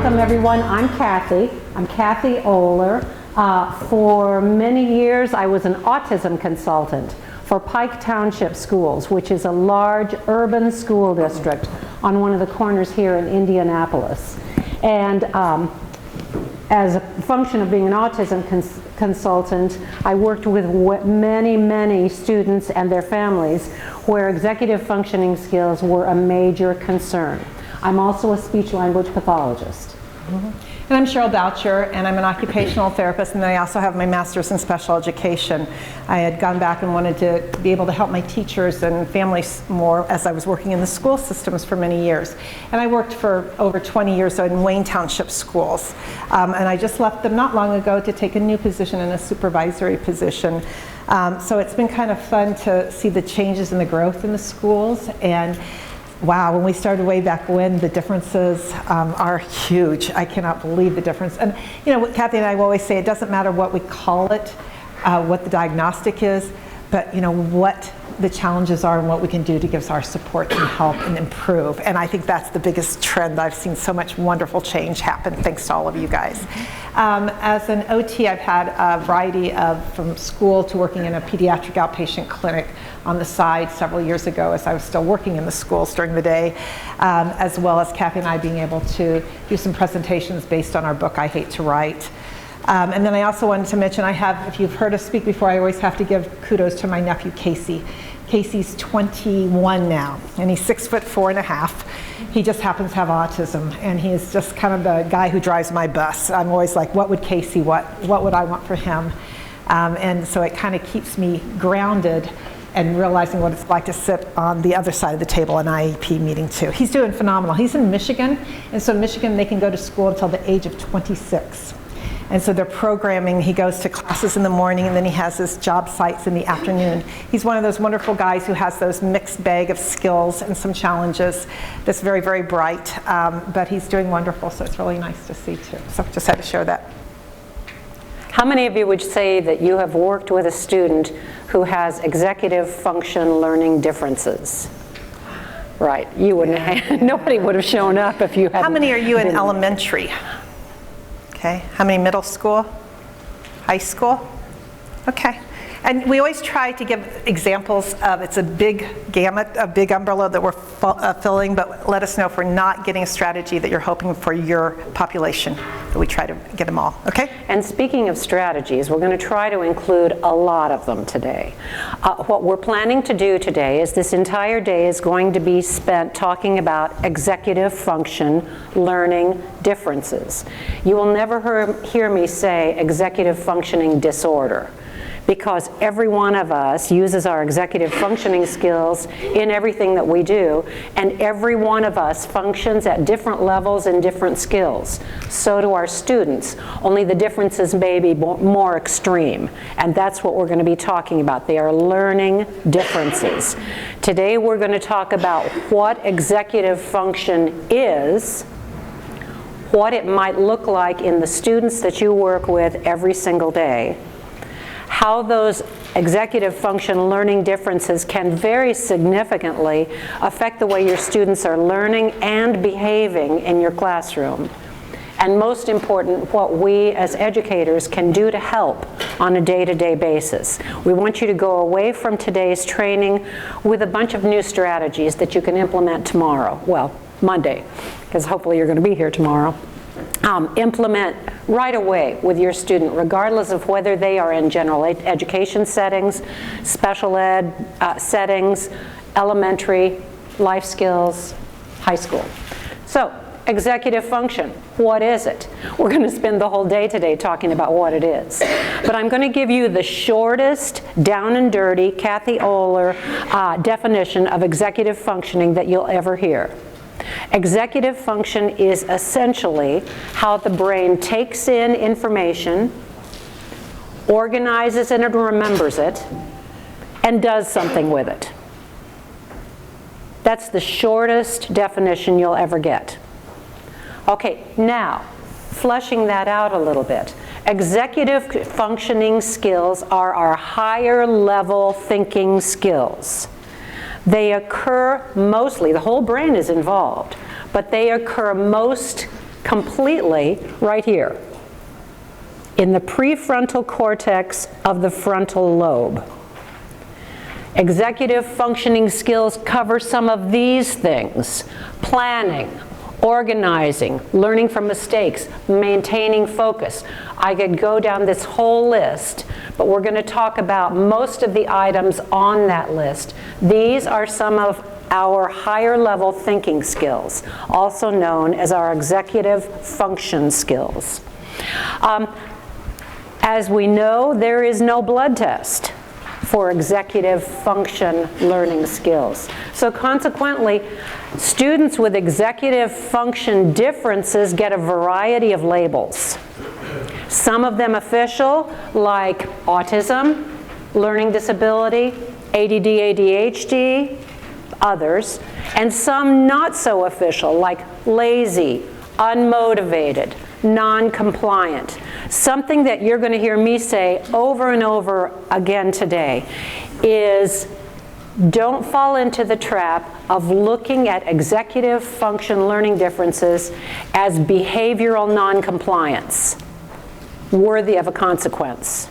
Welcome everyone, I'm Kathy. I'm Kathy Oehler. For many years I was an autism consultant for Pike Township Schools, which is a large urban school district on one of the corners here in Indianapolis. And as a function of being an autism consultant, I worked with many students and their families where executive functioning skills were a major concern. I'm also a speech-language pathologist. And I'm Cheryl Boucher, and I'm an occupational therapist, and then I also have my master's in special education. I had gone back and wanted to be able to help my teachers and families more as I was working in the school systems for many years. And I worked for over 20 years in Wayne Township schools. And I just left them not long ago to take a new position in a supervisory position. So it's been kind of fun to see the changes and the growth in the schools. And wow, when we started way back when, the differences are huge. I cannot believe the difference. And you know, Kathy and I will always say it doesn't matter what we call it, what the diagnostic is, but you know, what the challenges are and what we can do to give us our support and help and improve. And I think that's the biggest trend. I've seen so much wonderful change happen thanks to all of you guys. As an OT, I've had a variety of, from school to working in a pediatric outpatient clinic on the side several years ago as I was still working in the schools during the day, as well as Kathy and I being able to do some presentations based on our book, I Hate to Write. And then I also wanted to mention, if you've heard us speak before, I always have to give kudos to my nephew, Casey. Casey's 21 now, and he's 6'4.5". He just happens to have autism, and he is just kind of the guy who drives my bus. I'm always like, what would Casey, what would I want for him? And so it kind of keeps me grounded and realizing what it's like to sit on the other side of the table in IEP meeting too. He's doing phenomenal. He's in Michigan, and so in Michigan they can go to school until the age of 26. And so they're programming, he goes to classes in the morning and then he has his job sites in the afternoon. He's one of those wonderful guys who has those mixed bag of skills and some challenges that's very, very bright, but he's doing wonderful, so it's really nice to see too. So just had to share that. How many of you would say that you have worked with a student who has executive function learning differences? Right, you wouldn't, nobody would have shown up if you hadn't. How many are you in elementary? Okay, how many middle school? High school? Okay. And we always try to give examples of, it's a big gamut, a big umbrella that we're filling, but let us know if we're not getting a strategy that you're hoping for your population, that we try to get them all, okay? And speaking of strategies, we're going to try to include a lot of them today. What we're planning to do today is this entire day is going to be spent talking about executive function learning differences. You will never hear me say executive functioning disorder, because every one of us uses our executive functioning skills in everything that we do, and every one of us functions at different levels and different skills. So do our students, only the differences may be more extreme, and that's what we're going to be talking about. They are learning differences. Today we're going to talk about what executive function is, what it might look like in the students that you work with every single day, how those executive function learning differences can very significantly affect the way your students are learning and behaving in your classroom. And most important, what we as educators can do to help on a day-to-day basis. We want you to go away from today's training with a bunch of new strategies that you can implement tomorrow. Well, Monday, because hopefully you're going to be here tomorrow. Implement right away with your student, regardless of whether they are in general education settings, special ed settings, elementary, life skills, high school. So, executive function, what is it? We're going to spend the whole day today talking about what it is. But I'm going to give you the shortest, down and dirty, Kathy Oehler definition of executive functioning that you'll ever hear. Executive function is essentially how the brain takes in information, organizes it and remembers it, and does something with it. That's the shortest definition you'll ever get. Okay, now, fleshing that out a little bit. Executive functioning skills are our higher level thinking skills. They occur mostly, the whole brain is involved, but they occur most completely right here, in the prefrontal cortex of the frontal lobe. Executive functioning skills cover some of these things: planning, organizing, learning from mistakes, maintaining focus. I could go down this whole list, but we're going to talk about most of the items on that list. These are some of our higher level thinking skills, also known as our executive function skills. As we know, there is no blood test for executive function learning skills. So consequently, students with executive function differences get a variety of labels. Some of them official, like autism, learning disability, ADD, ADHD, others, and some not so official, like lazy, unmotivated, non-compliant. Something that you're going to hear me say over and over again today is, don't fall into the trap of looking at executive function learning differences as behavioral non-compliance, worthy of a consequence.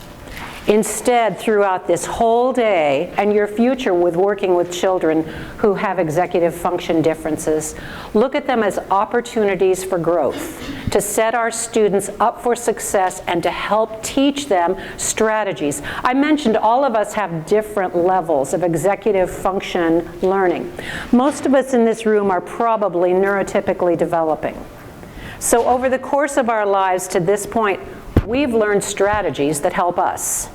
Instead, throughout this whole day and your future with working with children who have executive function differences, look at them as opportunities for growth, to set our students up for success and to help teach them strategies. I mentioned all of us have different levels of executive function learning. Most of us in this room are probably neurotypically developing. So over the course of our lives to this point, we've learned strategies that help us.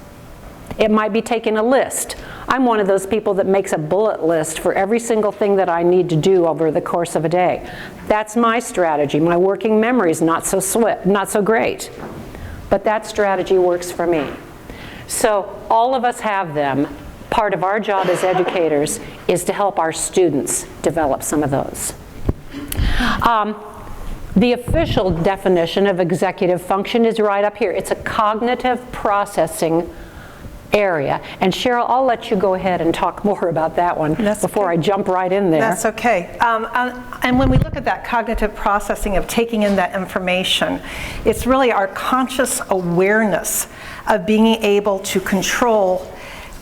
It might be taking a list. I'm one of those people that makes a bullet list for every single thing that I need to do over the course of a day. That's my strategy. My working memory is not so great, but that strategy works for me. So all of us have them. Part of our job as educators is to help our students develop some of those. The official definition of executive function is right up here. It's a cognitive processing area. And Cheryl, I'll let you go ahead and talk more about that one before I jump right in there. That's okay. And when we look at that cognitive processing of taking in that information, it's really our conscious awareness of being able to control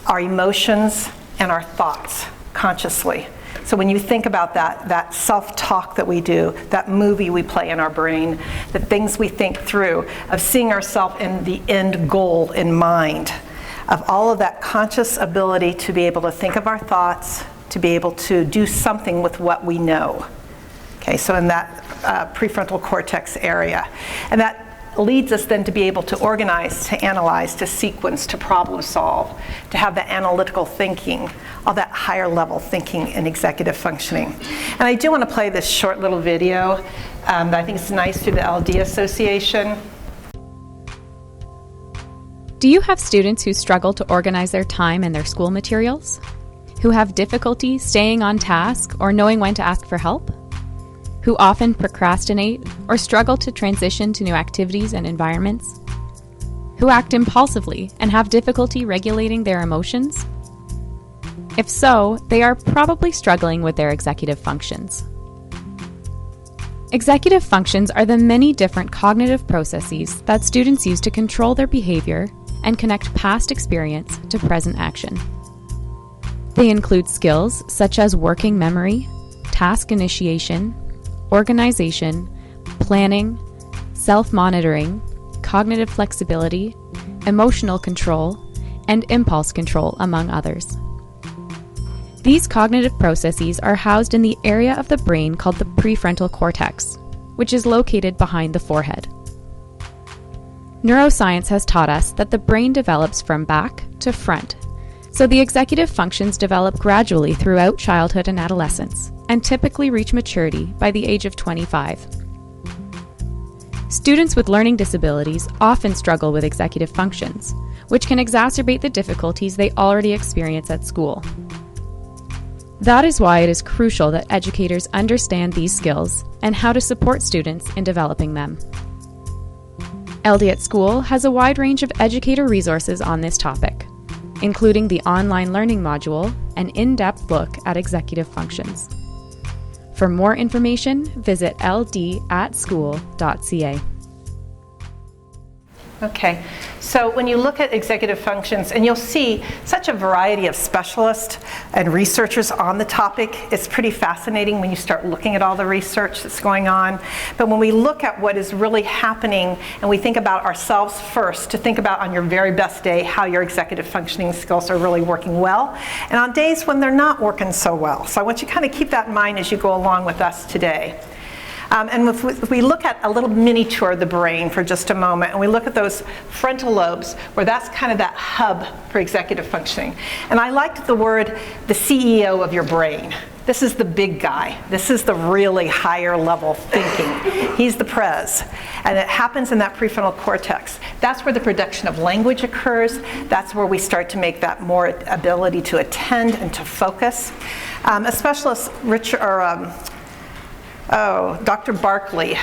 our emotions and our thoughts consciously. So when you think about that self-talk that we do, that movie we play in our brain, the things we think through, of seeing ourselves in the end goal in mind, of all of that conscious ability to be able to think of our thoughts, to be able to do something with what we know. Okay, so in that prefrontal cortex area. And that leads us then to be able to organize, to analyze, to sequence, to problem solve, to have that analytical thinking, all that higher level thinking and executive functioning. And I do want to play this short little video that I think is nice through the LD Association. Do you have students who struggle to organize their time and their school materials? Who have difficulty staying on task or knowing when to ask for help? Who often procrastinate or struggle to transition to new activities and environments? Who act impulsively and have difficulty regulating their emotions? If so, they are probably struggling with their executive functions. Executive functions are the many different cognitive processes that students use to control their behavior and connect past experience to present action. They include skills such as working memory, task initiation, organization, planning, self-monitoring, cognitive flexibility, emotional control, and impulse control, among others. These cognitive processes are housed in the area of the brain called the prefrontal cortex, which is located behind the forehead. Neuroscience has taught us that the brain develops from back to front, so the executive functions develop gradually throughout childhood and adolescence, and typically reach maturity by the age of 25. Students with learning disabilities often struggle with executive functions, which can exacerbate the difficulties they already experience at school. That is why it is crucial that educators understand these skills and how to support students in developing them. LD at School has a wide range of educator resources on this topic, including the online learning module and in-depth look at executive functions. For more information, visit ld@school.ca. Okay, so when you look at executive functions, and you'll see such a variety of specialists and researchers on the topic, it's pretty fascinating when you start looking at all the research that's going on. But when we look at what is really happening, and we think about ourselves first, to think about on your very best day how your executive functioning skills are really working well, and on days when they're not working so well. So I want you to kind of keep that in mind as you go along with us today. And if we look at a little mini tour of the brain for just a moment, and we look at those frontal lobes, where that's kind of that hub for executive functioning. And I liked the word, the CEO of your brain. This is the big guy. This is the really higher level thinking. He's the prez. And it happens in that prefrontal cortex. That's where the production of language occurs. That's where we start to make that more ability to attend and to focus. A specialist, Dr. Barkley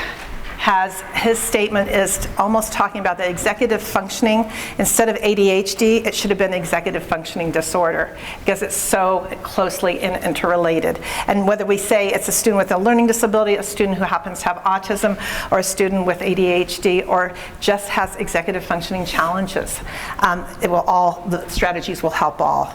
has, his statement is almost talking about the executive functioning. Instead of ADHD, it should have been executive functioning disorder, because it's so closely interrelated. And whether we say it's a student with a learning disability, a student who happens to have autism, or a student with ADHD, or just has executive functioning challenges, the strategies will help all.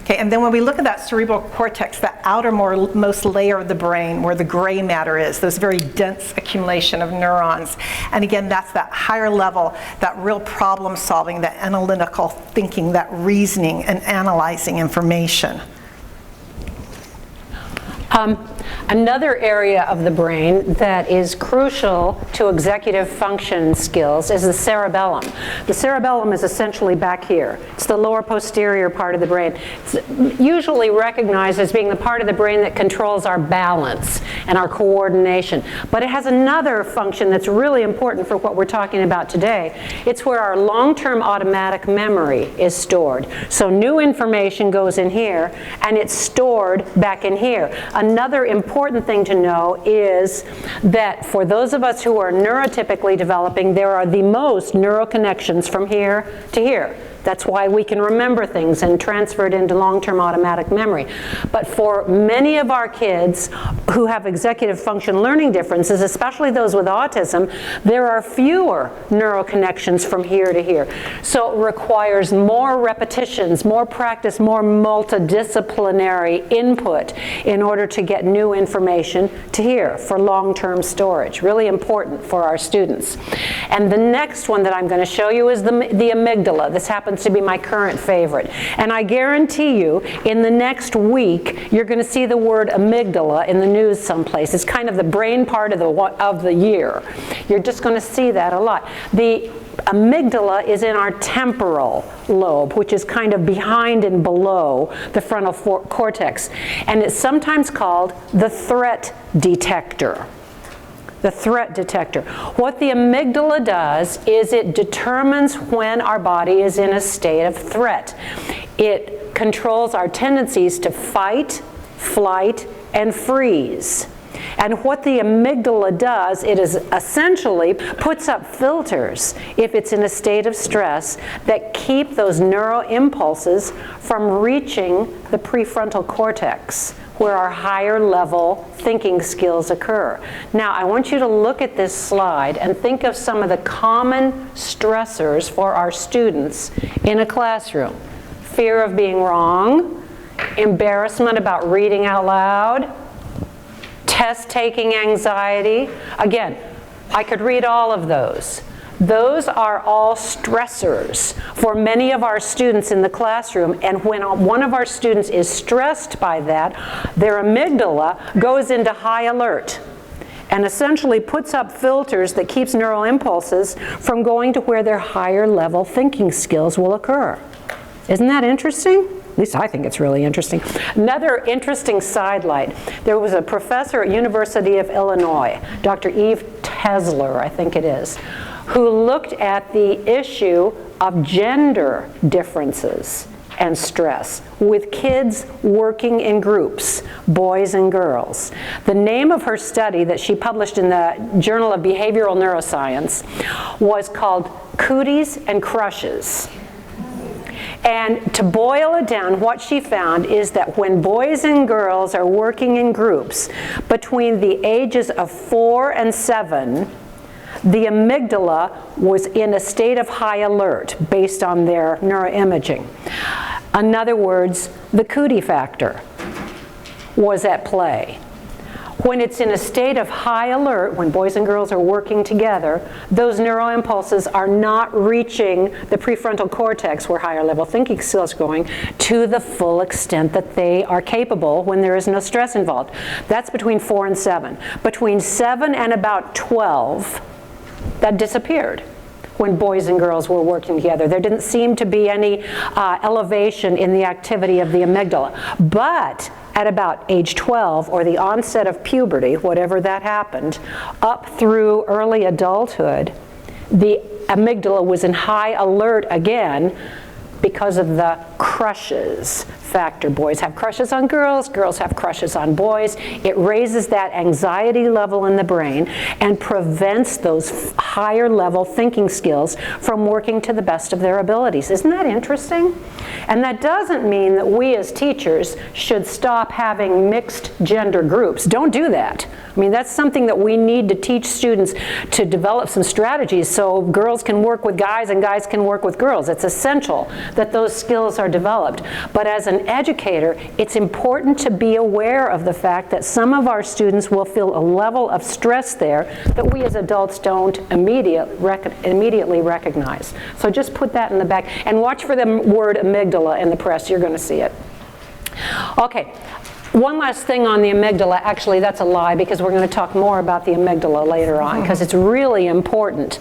Okay, and then when we look at that cerebral cortex, that outermost layer of the brain where the gray matter is, those very dense accumulation of neurons. And again, that's that higher level, that real problem solving, that analytical thinking, that reasoning and analyzing information. Another area of the brain that is crucial to executive function skills is the cerebellum. The cerebellum is essentially back here. It's the lower posterior part of the brain. It's usually recognized as being the part of the brain that controls our balance and our coordination. But it has another function that's really important for what we're talking about today. It's where our long-term automatic memory is stored. So new information goes in here, and it's stored back in here. Another important thing to know is that for those of us who are neurotypically developing, there are the most neural connections from here to here. That's why we can remember things and transfer it into long-term automatic memory. But for many of our kids who have executive function learning differences, especially those with autism, there are fewer neural connections from here to here. So it requires more repetitions, more practice, more multidisciplinary input in order to get new information to here for long-term storage. Really important for our students. And the next one that I'm going to show you is the amygdala. This happens to be my current favorite. And I guarantee you, in the next week, you're going to see the word amygdala in the news someplace. It's kind of the brain part of the year. You're just going to see that a lot. The amygdala is in our temporal lobe, which is kind of behind and below the frontal cortex. And it's sometimes called the threat detector. The threat detector. What the amygdala does is it determines when our body is in a state of threat. It controls our tendencies to fight, flight, and freeze. And what the amygdala does, it is essentially puts up filters if it's in a state of stress that keep those neural impulses from reaching the prefrontal cortex, where our higher level thinking skills occur. Now, I want you to look at this slide and think of some of the common stressors for our students in a classroom. Fear of being wrong, embarrassment about reading out loud, test-taking anxiety. Again, I could read all of those. Those are all stressors for many of our students in the classroom, and when one of our students is stressed by that, their amygdala goes into high alert and essentially puts up filters that keeps neural impulses from going to where their higher level thinking skills will occur. Isn't that interesting? At least I think it's really interesting. Another interesting sidelight. There was a professor at University of Illinois, Dr. Eve Tesler, I think it is, who looked at the issue of gender differences and stress with kids working in groups, boys and girls. The name of her study that she published in the Journal of Behavioral Neuroscience was called Cooties and Crushes. And to boil it down, what she found is that when boys and girls are working in groups between the ages of 4 and 7, the amygdala was in a state of high alert based on their neuroimaging. In other words, the cootie factor was at play. When it's in a state of high alert, when boys and girls are working together, those neural impulses are not reaching the prefrontal cortex, where higher level thinking skills are going, to the full extent that they are capable when there is no stress involved. That's between 4 and 7. Between 7 and about 12, that disappeared when boys and girls were working together. There didn't seem to be any elevation in the activity of the amygdala. But at about age 12, or the onset of puberty, whatever that happened, up through early adulthood, the amygdala was in high alert again because of the crushes factor. Boys have crushes on girls, girls have crushes on boys. It raises that anxiety level in the brain and prevents those higher level thinking skills from working to the best of their abilities. Isn't that interesting? And that doesn't mean that we as teachers should stop having mixed gender groups. Don't do that. I mean, that's something that we need to teach students, to develop some strategies so girls can work with guys and guys can work with girls. It's essential that those skills are developed. But as an educator, it's important to be aware of the fact that some of our students will feel a level of stress there that we as adults don't immediately recognize. So just put that in the back and watch for the word amygdala in the press. You're going to see it. Okay. One last thing on the amygdala. Actually, that's a lie, because we're going to talk more about the amygdala later on, because it's really important.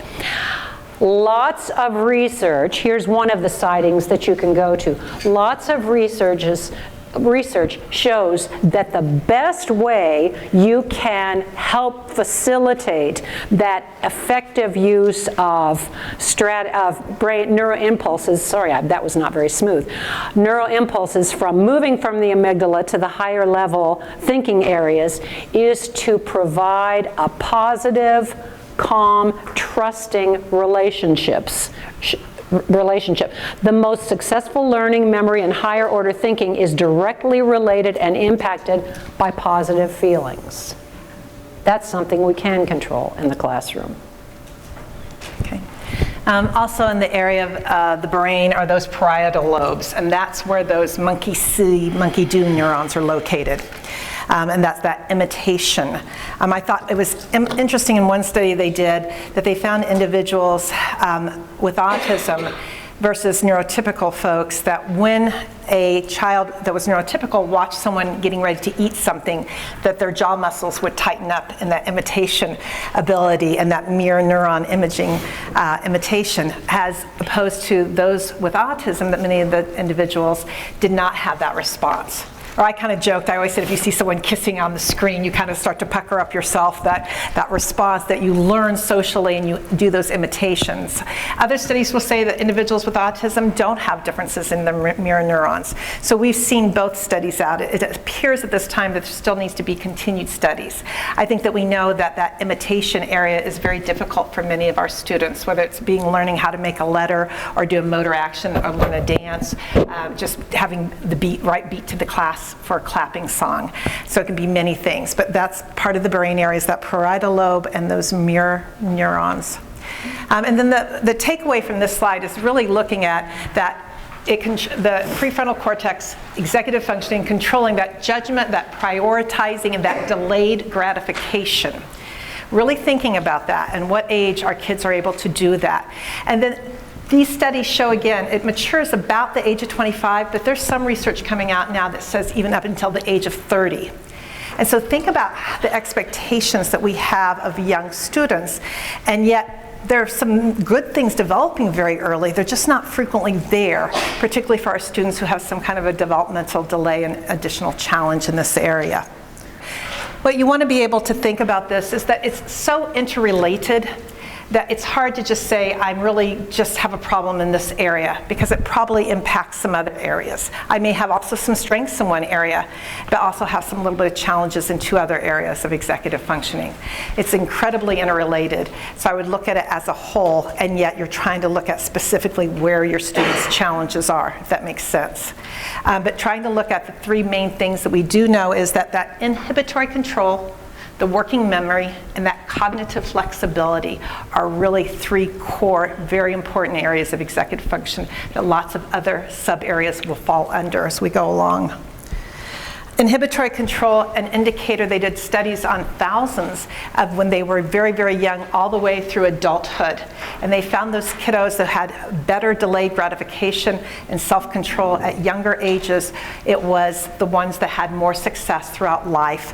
Lots of research, here's one of the sightings that you can go to. Lots of research shows that the best way you can help facilitate that effective use of brain neural impulses, sorry, that was not very smooth, neural impulses from moving from the amygdala to the higher level thinking areas, is to provide a positive, calm, trusting relationship. The most successful learning, memory, and higher order thinking is directly related and impacted by positive feelings. That's something we can control in the classroom. Okay. Also in the area of the brain are those parietal lobes, and that's where those monkey see, monkey do neurons are located. And that's that imitation. I thought it was interesting in one study they did that they found individuals with autism versus neurotypical folks, that when a child that was neurotypical watched someone getting ready to eat something, that their jaw muscles would tighten up in that imitation ability and that mirror neuron imaging imitation, as opposed to those with autism, that many of the individuals did not have that response. Or I kind of joked, I always said if you see someone kissing on the screen, you kind of start to pucker up yourself, that response that you learn socially and you do those imitations. Other studies will say that individuals with autism don't have differences in the mirror neurons. So we've seen both studies out. It appears at this time that there still needs to be continued studies. I think that we know that that imitation area is very difficult for many of our students, whether it's learning how to make a letter or do a motor action or learn a dance, just having the right beat to the class for a clapping song. So it can be many things, but that's part of the brain areas, that parietal lobe and those mirror neurons. And then the takeaway from this slide is really looking at that the prefrontal cortex, executive functioning, controlling that judgment, that prioritizing, and that delayed gratification. Really thinking about that and what age our kids are able to do that. And then these studies show, again, it matures about the age of 25, but there's some research coming out now that says even up until the age of 30. And so think about the expectations that we have of young students, and yet there are some good things developing very early. They're just not frequently there, particularly for our students who have some kind of a developmental delay and additional challenge in this area. What you want to be able to think about this is that it's so interrelated that it's hard to just say, I really just have a problem in this area, because it probably impacts some other areas. I may have also some strengths in one area, but also have some little bit of challenges in 2 other areas of executive functioning. It's incredibly interrelated, so I would look at it as a whole, and yet you're trying to look at specifically where your students' challenges are, if that makes sense. But trying to look at the 3 main things that we do know is that inhibitory control, the working memory, and that cognitive flexibility are really 3 core, very important areas of executive function that lots of other sub-areas will fall under as we go along. Inhibitory control, an indicator, they did studies on thousands of when they were very, very young all the way through adulthood. And they found those kiddos that had better delayed gratification and self-control at younger ages. It was the ones that had more success throughout life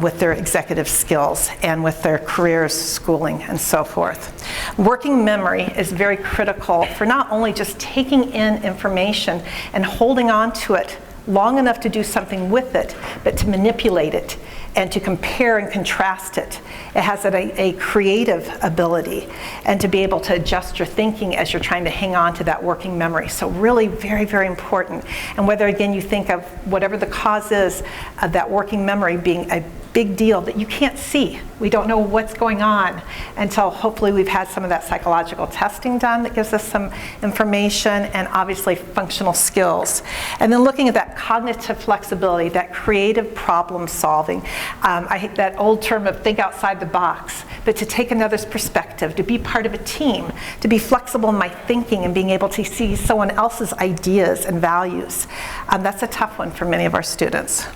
with their executive skills and with their careers, schooling, and so forth. Working memory is very critical for not only just taking in information and holding on to it long enough to do something with it, but to manipulate it and to compare and contrast it. It has a creative ability, and to be able to adjust your thinking as you're trying to hang on to that working memory. So really very, very important. And whether, again, you think of whatever the cause is of that working memory being a big deal that you can't see. We don't know what's going on until hopefully we've had some of that psychological testing done that gives us some information, and obviously functional skills. And then looking at that cognitive flexibility, that creative problem solving. I hate that old term of think outside the box, but to take another's perspective, to be part of a team, to be flexible in my thinking and being able to see someone else's ideas and values. That's a tough one for many of our students.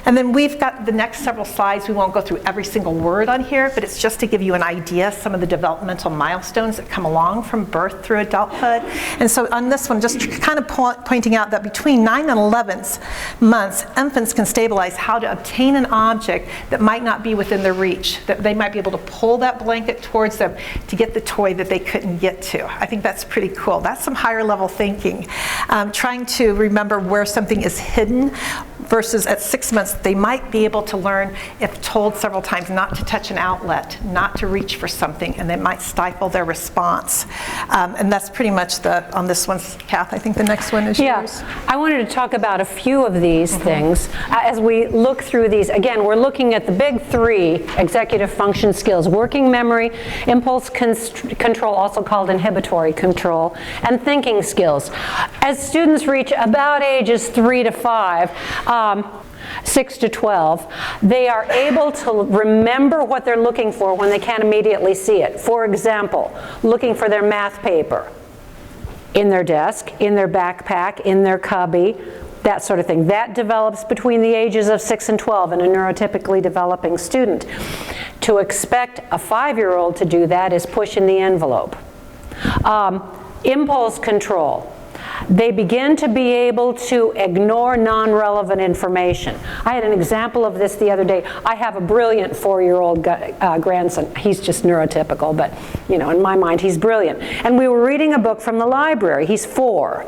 And then we've got the next several slides. We won't go through every single word on here, but it's just to give you an idea, some of the developmental milestones that come along from birth through adulthood. And so on this one, just kind of pointing out that between 9 and 11 months, infants can stabilize how to obtain an object that might not be within their reach, that they might be able to pull that blanket towards them to get the toy that they couldn't get to. I think that's pretty cool. That's some higher level thinking. Trying to remember where something is hidden, versus at 6 months, they might be able to learn, if told several times, not to touch an outlet, not to reach for something, and they might stifle their response. And that's pretty much on this one, Kath. I think the next one is yours. I wanted to talk about a few of these things. As we look through these, again, we're looking at the big 3 executive function skills: working memory, impulse control, also called inhibitory control, and thinking skills. As students reach about ages 3 to 5, 6 to 12, they are able to remember what they're looking for when they can't immediately see it. For example, looking for their math paper in their desk, in their backpack, in their cubby, that sort of thing. That develops between the ages of 6 and 12 in a neurotypically developing student. To expect a 5-year-old to do that is pushing the envelope. Impulse control. They begin to be able to ignore non-relevant information. I had an example of this the other day. I have a brilliant 4-year-old grandson. He's just neurotypical, but you know, in my mind, he's brilliant. And we were reading a book from the library. He's 4.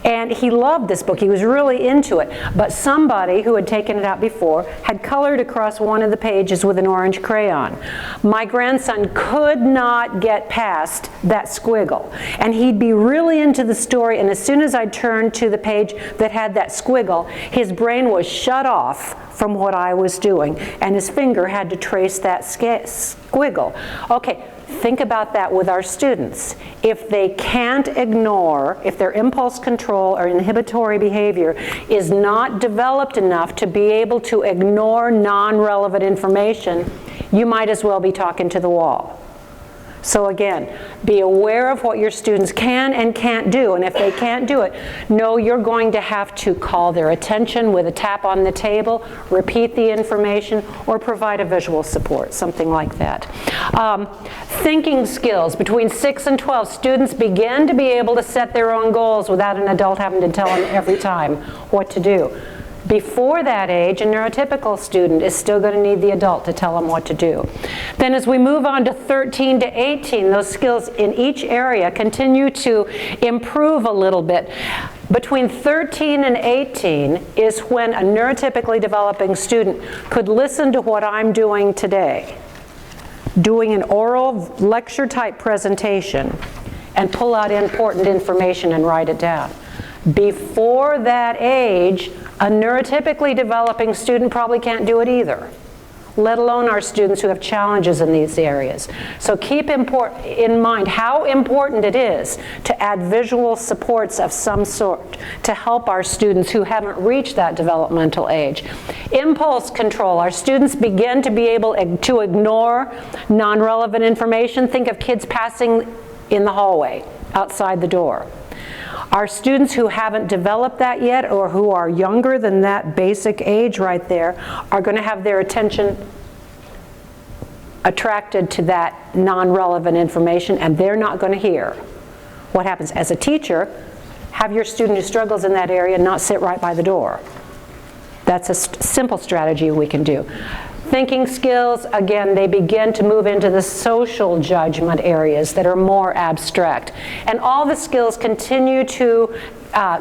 And he loved this book. He was really into it. But somebody who had taken it out before had colored across one of the pages with an orange crayon. My grandson could not get past that squiggle. And he'd be really into the story, and as soon as I turned to the page that had that squiggle, his brain was shut off from what I was doing, and his finger had to trace that squiggle. Okay. Think about that with our students. If they can't ignore, if their impulse control or inhibitory behavior is not developed enough to be able to ignore non-relevant information, you might as well be talking to the wall. So again, be aware of what your students can and can't do, and if they can't do it, know you're going to have to call their attention with a tap on the table, repeat the information, or provide a visual support, something like that. Thinking skills. Between 6 and 12, students begin to be able to set their own goals without an adult having to tell them every time what to do. Before that age, a neurotypical student is still going to need the adult to tell them what to do. Then as we move on to 13 to 18, those skills in each area continue to improve a little bit. Between 13 and 18 is when a neurotypically developing student could listen to what I'm doing today, doing an oral lecture type presentation and pull out important information and write it down. Before that age, a neurotypically developing student probably can't do it either, let alone our students who have challenges in these areas. So keep in mind how important it is to add visual supports of some sort to help our students who haven't reached that developmental age. Impulse control. Our students begin to be able to ignore non-relevant information. Think of kids passing in the hallway outside the door. Our students who haven't developed that yet, or who are younger than that basic age right there, are going to have their attention attracted to that non-relevant information, and they're not going to hear. What happens? As a teacher, have your student who struggles in that area not sit right by the door. That's a simple strategy we can do. Thinking skills, again, they begin to move into the social judgment areas that are more abstract. And all the skills continue to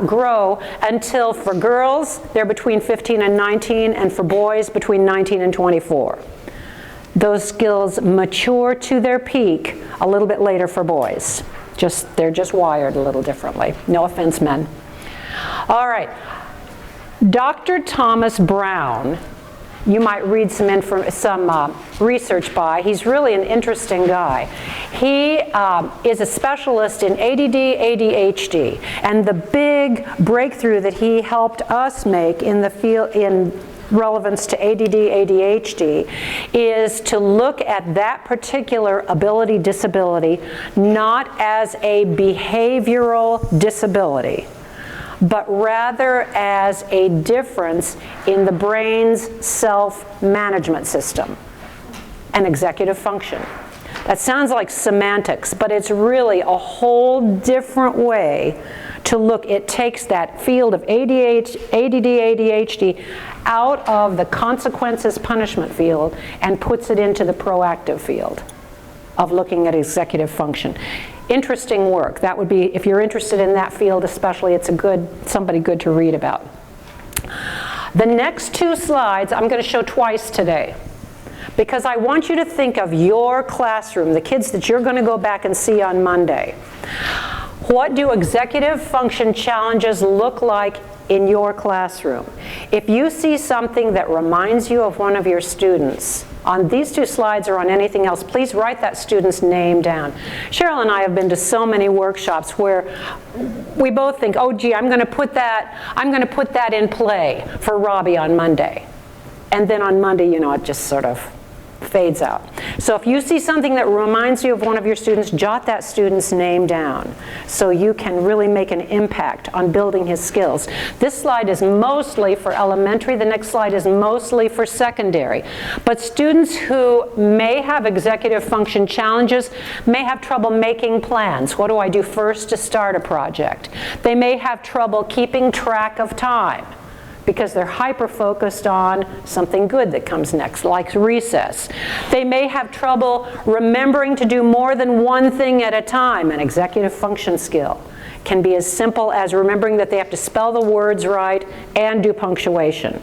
grow until, for girls, they're between 15 and 19, and for boys, between 19 and 24. Those skills mature to their peak a little bit later for boys. They're just wired a little differently. No offense, men. All right. Dr. Thomas Brown, you might read some research by. He's really an interesting guy. He is a specialist in ADD, ADHD, and the big breakthrough that he helped us make in the field in relevance to ADD, ADHD is to look at that particular disability not as a behavioral disability, but rather as a difference in the brain's self-management system and executive function. That sounds like semantics, but it's really a whole different way to look. It takes that field of ADD, ADHD out of the consequences punishment field and puts it into the proactive field of looking at executive function. Interesting work. That would be, if you're interested in that field especially, it's somebody good to read about. The next two slides I'm going to show twice today, because I want you to think of your classroom, the kids that you're going to go back and see on Monday. What do executive function challenges look like in your classroom? If you see something that reminds you of one of your students, on these two slides or on anything else, please write that student's name down. Cheryl and I have been to so many workshops where we both think, oh gee, I'm going to put that in play for Robbie on Monday. And then on Monday, it just sort of fades out. So if you see something that reminds you of one of your students, jot that student's name down so you can really make an impact on building his skills. This slide is mostly for elementary. The next slide is mostly for secondary. But students who may have executive function challenges may have trouble making plans. What do I do first to start a project? They may have trouble keeping track of time, because they're hyper-focused on something good that comes next, like recess. They may have trouble remembering to do more than one thing at a time. An executive function skill can be as simple as remembering that they have to spell the words right and do punctuation.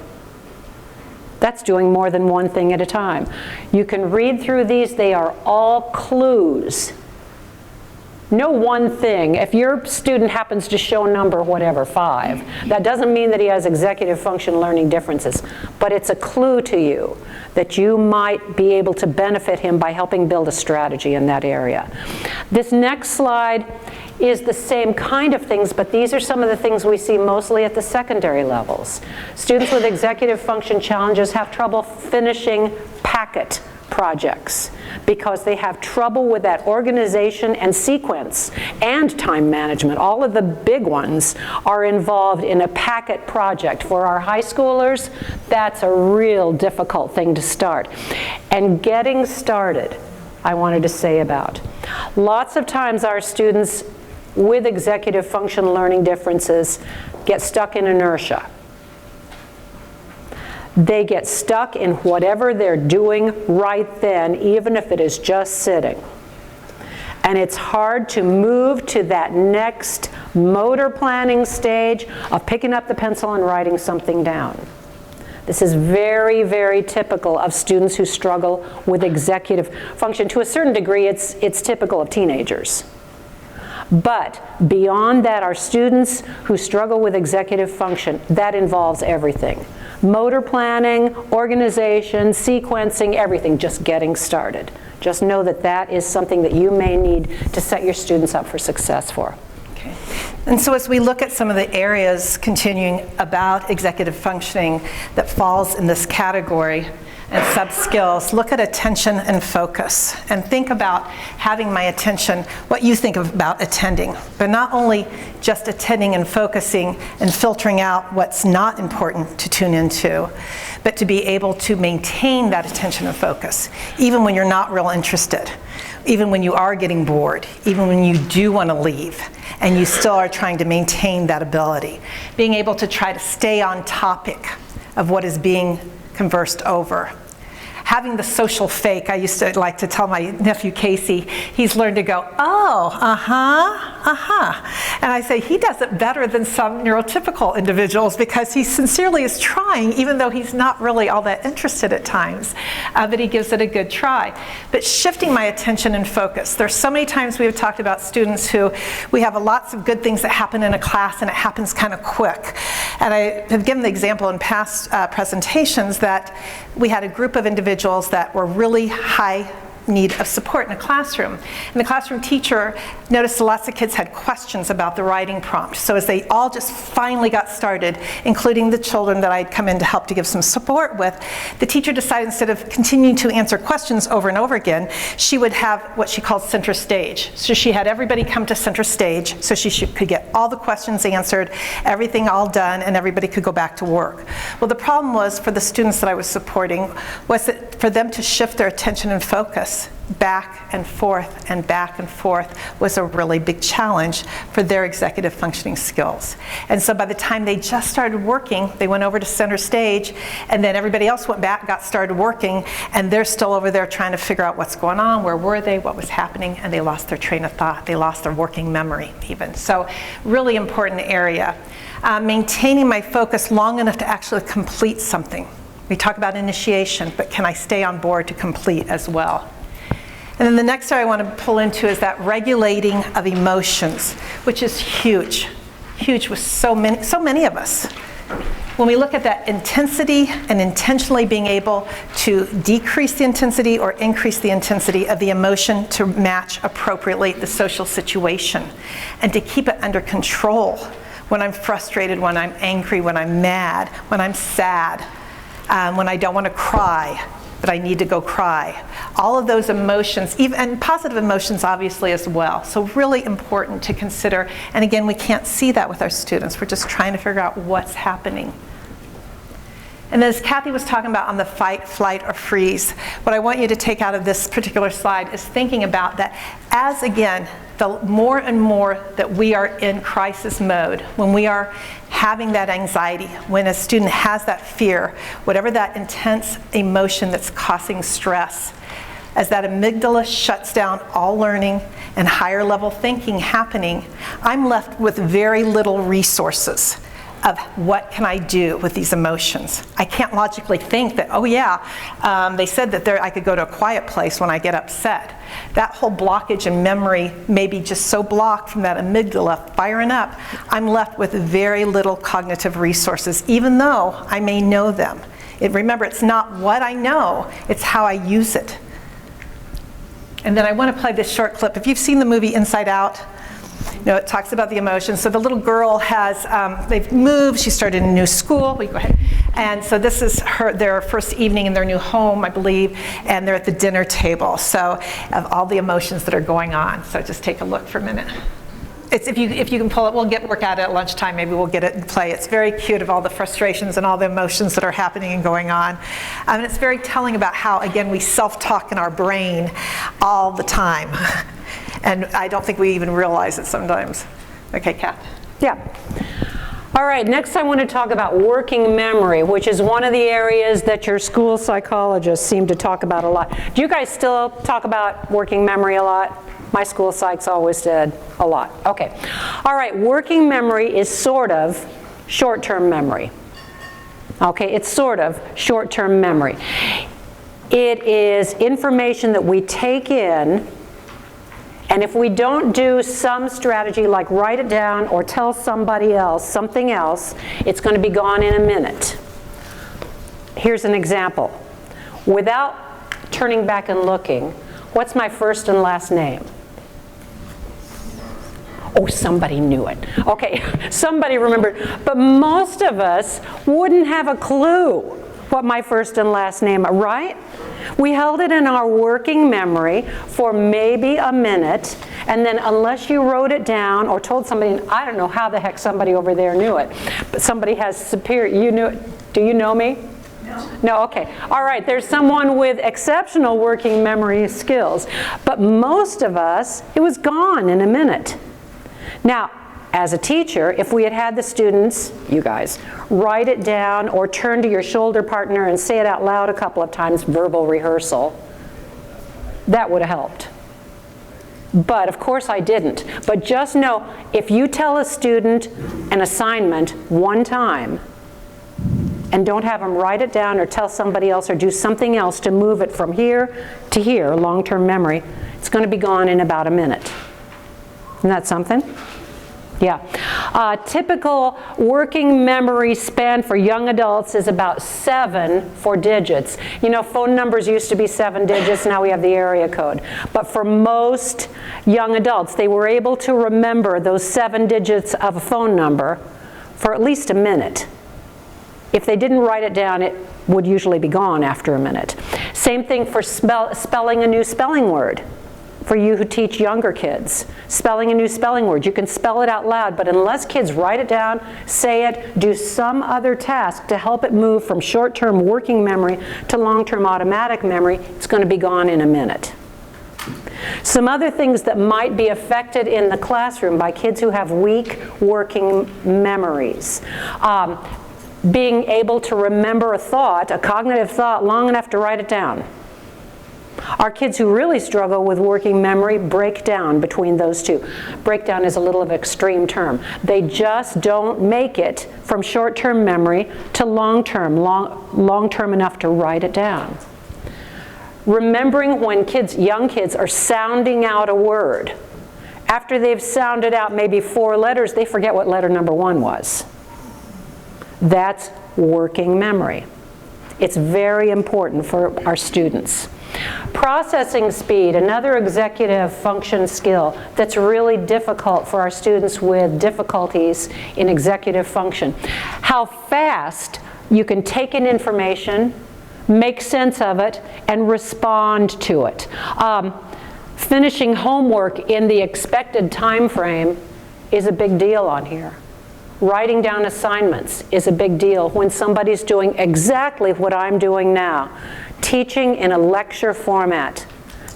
That's doing more than one thing at a time. You can read through these. They are all clues. No one thing. If your student happens to show number, whatever, 5, that doesn't mean that he has executive function learning differences, but it's a clue to you that you might be able to benefit him by helping build a strategy in that area. This next slide is the same kind of things, but these are some of the things we see mostly at the secondary levels. Students with executive function challenges have trouble finishing packet projects because they have trouble with that organization and sequence and time management. All of the big ones are involved in a packet project. For our high schoolers, that's a real difficult thing to start. And getting started, I wanted to say about. Lots of times our students with executive function learning differences get stuck in inertia. They get stuck in whatever they're doing right then, even if it is just sitting. And it's hard to move to that next motor planning stage of picking up the pencil and writing something down. This is very, very typical of students who struggle with executive function. To a certain degree, it's typical of teenagers. But beyond that, our students who struggle with executive function, that involves everything. Motor planning, organization, sequencing, everything, just getting started. Just know that that is something that you may need to set your students up for success for. Okay. And so as we look at some of the areas continuing about executive functioning that falls in this category, and sub-skills, look at attention and focus, and think about having my attention, what you think about attending, but not only just attending and focusing and filtering out what's not important to tune into, but to be able to maintain that attention and focus, even when you're not real interested, even when you are getting bored, even when you do want to leave, and you still are trying to maintain that ability. Being able to try to stay on topic of what is being conversed over. Having the social fake, I used to like to tell my nephew Casey, he's learned to go, oh, and I say he does it better than some neurotypical individuals because he sincerely is trying, even though he's not really all that interested at times, but he gives it a good try. But shifting my attention and focus. There's so many times we have talked about students who, we have lots of good things that happen in a class and it happens kind of quick. And I have given the example in past presentations that we had a group of individuals that were really high need of support in a classroom. And the classroom teacher noticed lots of kids had questions about the writing prompt. So as they all just finally got started, including the children that I'd come in to help to give some support with, the teacher decided instead of continuing to answer questions over and over again, she would have what she called center stage. So she had everybody come to center stage so she could get all the questions answered, everything all done, and everybody could go back to work. Well, the problem was for the students that I was supporting was that for them to shift their attention and focus back and forth was a really big challenge for their executive functioning skills. And so by the time they just started working, they went over to center stage, and then everybody else went back, got started working, and they're still over there trying to figure out what's going on, where were they, what was happening, and they lost their train of thought. They lost their working memory even. So really important area. Maintaining my focus long enough to actually complete something. We talk about initiation, but can I stay on board to complete as well? And then the next area I want to pull into is that regulating of emotions, which is huge, huge with so many of us. When we look at that intensity and intentionally being able to decrease the intensity or increase the intensity of the emotion to match appropriately the social situation and to keep it under control when I'm frustrated, when I'm angry, when I'm mad, when I'm sad, when I don't want to cry, but I need to go cry. All of those emotions, and positive emotions obviously as well. So really important to consider. And again, we can't see that with our students. We're just trying to figure out what's happening. And as Kathy was talking about on the fight, flight, or freeze, what I want you to take out of this particular slide is thinking about that as, again, the more and more that we are in crisis mode, when we are having that anxiety, when a student has that fear, whatever that intense emotion that's causing stress, as that amygdala shuts down all learning and higher level thinking happening, I'm left with very little resources of what can I do with these emotions. I can't logically think that, oh yeah, they said that I could go to a quiet place when I get upset. That whole blockage in memory may be just so blocked from that amygdala firing up, I'm left with very little cognitive resources, even though I may know them. Remember, it's not what I know, it's how I use it. And then I want to play this short clip. If you've seen the movie Inside Out, it talks about the emotions. So the little girl has, they've moved, she started a new school. Go ahead. And so this is their first evening in their new home, I believe, and they're at the dinner table. So of all the emotions that are going on. So just take a look for a minute. If you can pull it, we'll work at it at lunchtime, maybe we'll get it and play. It's very cute of all the frustrations and all the emotions that are happening and going on. And it's very telling about how, again, we self-talk in our brain all the time. And I don't think we even realize it sometimes. Okay, Kath. Yeah. All right, next I want to talk about working memory, which is one of the areas that your school psychologists seem to talk about a lot. Do you guys still talk about working memory a lot? My school psychs always did a lot. Okay. All right, working memory is sort of short-term memory. Okay, it's sort of short-term memory. It is information that we take in, and if we don't do some strategy like write it down or tell somebody else something else, it's going to be gone in a minute. Here's an example. Without turning back and looking, what's my first and last name? Oh, somebody knew it. Okay, somebody remembered. But most of us wouldn't have a clue what my first and last name are, right? We held it in our working memory for maybe a minute, and then unless you wrote it down or told somebody, and I don't know how the heck somebody over there knew it, but somebody has superior, you knew it. Do you know me? No, okay. All right, there's someone with exceptional working memory skills. But most of us, it was gone in a minute. Now, as a teacher, if we had had the students, you guys, write it down or turn to your shoulder partner and say it out loud a couple of times, verbal rehearsal, that would have helped. But of course I didn't. But just know, if you tell a student an assignment one time, and don't have them write it down or tell somebody else or do something else to move it from here to here, long-term memory, it's going to be gone in about a minute. Isn't that something? Yeah. Typical working memory span for young adults is about 7 for digits. You know, phone numbers used to be 7 digits, now we have the area code. But for most young adults, they were able to remember those 7 digits of a phone number for at least a minute. If they didn't write it down, it would usually be gone after a minute. Same thing for spelling a new spelling word. For you who teach younger kids, spelling a new spelling word. You can spell it out loud, but unless kids write it down, say it, do some other task to help it move from short-term working memory to long-term automatic memory, it's going to be gone in a minute. Some other things that might be affected in the classroom by kids who have weak working memories. Being able to remember a thought, a cognitive thought, long enough to write it down. Our kids who really struggle with working memory break down between those two. Breakdown is a little of an extreme term. They just don't make it from short-term memory to long-term enough to write it down. Remembering when young kids are sounding out a word. After they've sounded out maybe 4 letters, they forget what letter number 1 was. That's working memory. It's very important for our students. Processing speed, another executive function skill that's really difficult for our students with difficulties in executive function. How fast you can take in information, make sense of it, and respond to it. Finishing homework in the expected time frame is a big deal on here. Writing down assignments is a big deal when somebody's doing exactly what I'm doing now. Teaching in a lecture format.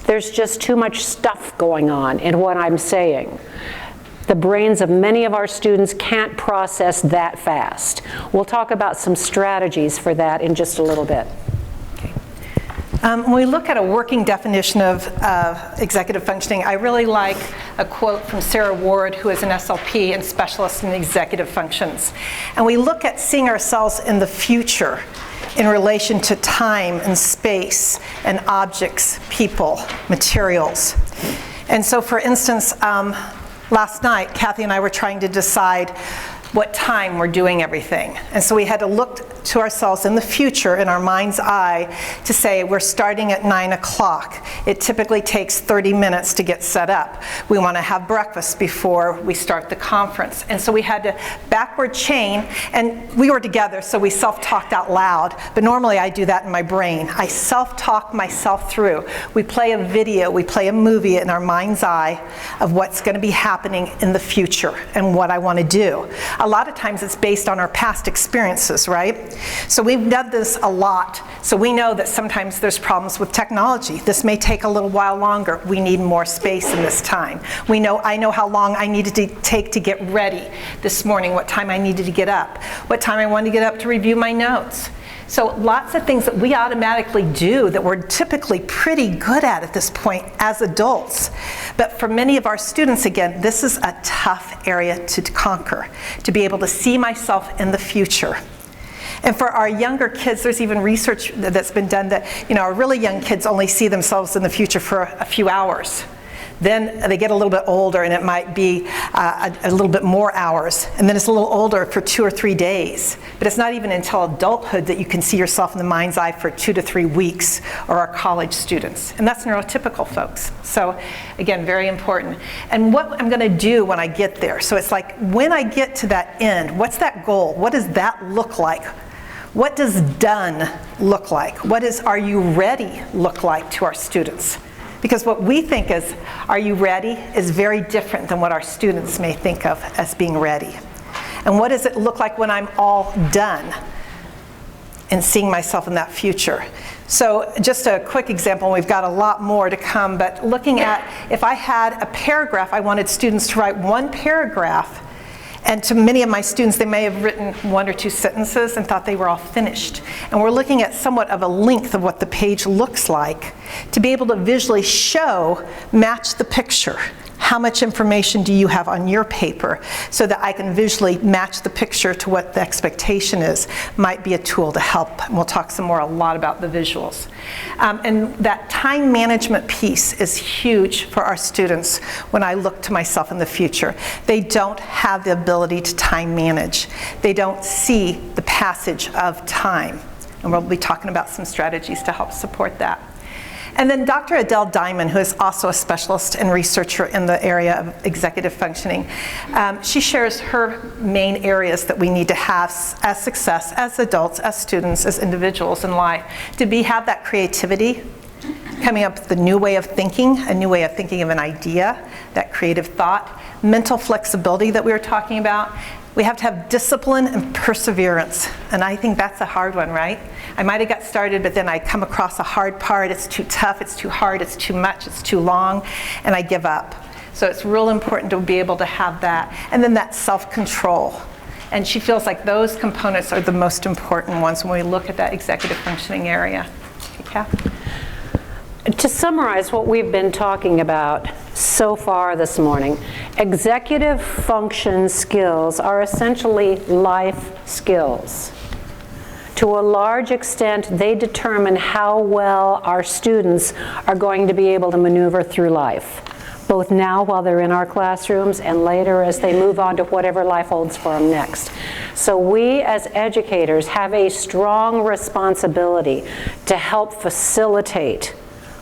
There's just too much stuff going on in what I'm saying. The brains of many of our students can't process that fast. We'll talk about some strategies for that in just a little bit. When we look at a working definition of executive functioning, I really like a quote from Sarah Ward, who is an SLP and specialist in executive functions. And we look at seeing ourselves in the future in relation to time and space and objects, people, materials. And so, for instance, last night, Kathy and I were trying to decide what time we're doing everything. And so we had to look to ourselves in the future, in our mind's eye, to say we're starting at 9 o'clock. It typically takes 30 minutes to get set up. We want to have breakfast before we start the conference. And so we had to backward chain, and we were together, so we self-talked out loud. But normally I do that in my brain. I self-talk myself through. We play a video, we play a movie in our mind's eye of what's going to be happening in the future and what I want to do. A lot of times it's based on our past experiences, right? So we've done this a lot. So we know that sometimes there's problems with technology. This may take a little while longer. We need more space in this time. I know how long I needed to take to get ready this morning, what time I needed to get up, what time I wanted to get up to review my notes. So lots of things that we automatically do that we're typically pretty good at this point as adults. But for many of our students, again, this is a tough area to conquer, to be able to see myself in the future. And for our younger kids, there's even research that's been done that, our really young kids only see themselves in the future for a few hours. Then they get a little bit older and it might be a little bit more hours. And then it's a little older for 2 or 3 days. But it's not even until adulthood that you can see yourself in the mind's eye for 2 to 3 weeks, or our college students. And that's neurotypical folks. So again, very important. And what I'm gonna do when I get there. So it's like, when I get to that end, what's that goal? What does that look like? What does done look like? What does are you ready look like to our students? Because what we think is, are you ready, is very different than what our students may think of as being ready. And what does it look like when I'm all done and seeing myself in that future? So just a quick example, and we've got a lot more to come, but looking at, if I had a paragraph, I wanted students to write one paragraph. And to many of my students, they may have written 1 or 2 sentences and thought they were all finished. And we're looking at somewhat of a length of what the page looks like to be able to visually show, match the picture. How much information do you have on your paper, so that I can visually match the picture to what the expectation is? Might be a tool to help. And we'll talk some more a lot about the visuals. And that time management piece is huge for our students when I look to myself in the future. They don't have the ability to time manage. They don't see the passage of time. And we'll be talking about some strategies to help support that. And then Dr. Adele Diamond, who is also a specialist and researcher in the area of executive functioning, she shares her main areas that we need to have as success, as adults, as students, as individuals in life, to have that creativity, coming up with a new way of thinking of an idea, that creative thought, mental flexibility that we were talking about. We have to have discipline and perseverance, and I think that's a hard one, right? I might have got started, but then I come across a hard part. It's too tough, it's too hard, it's too much, it's too long, and I give up. So it's real important to be able to have that. And then that self-control. And she feels like those components are the most important ones when we look at that executive functioning area. Okay, Kath? To summarize what we've been talking about so far this morning, executive function skills are essentially life skills. To a large extent, they determine how well our students are going to be able to maneuver through life, both now while they're in our classrooms and later as they move on to whatever life holds for them next. So we as educators have a strong responsibility to help facilitate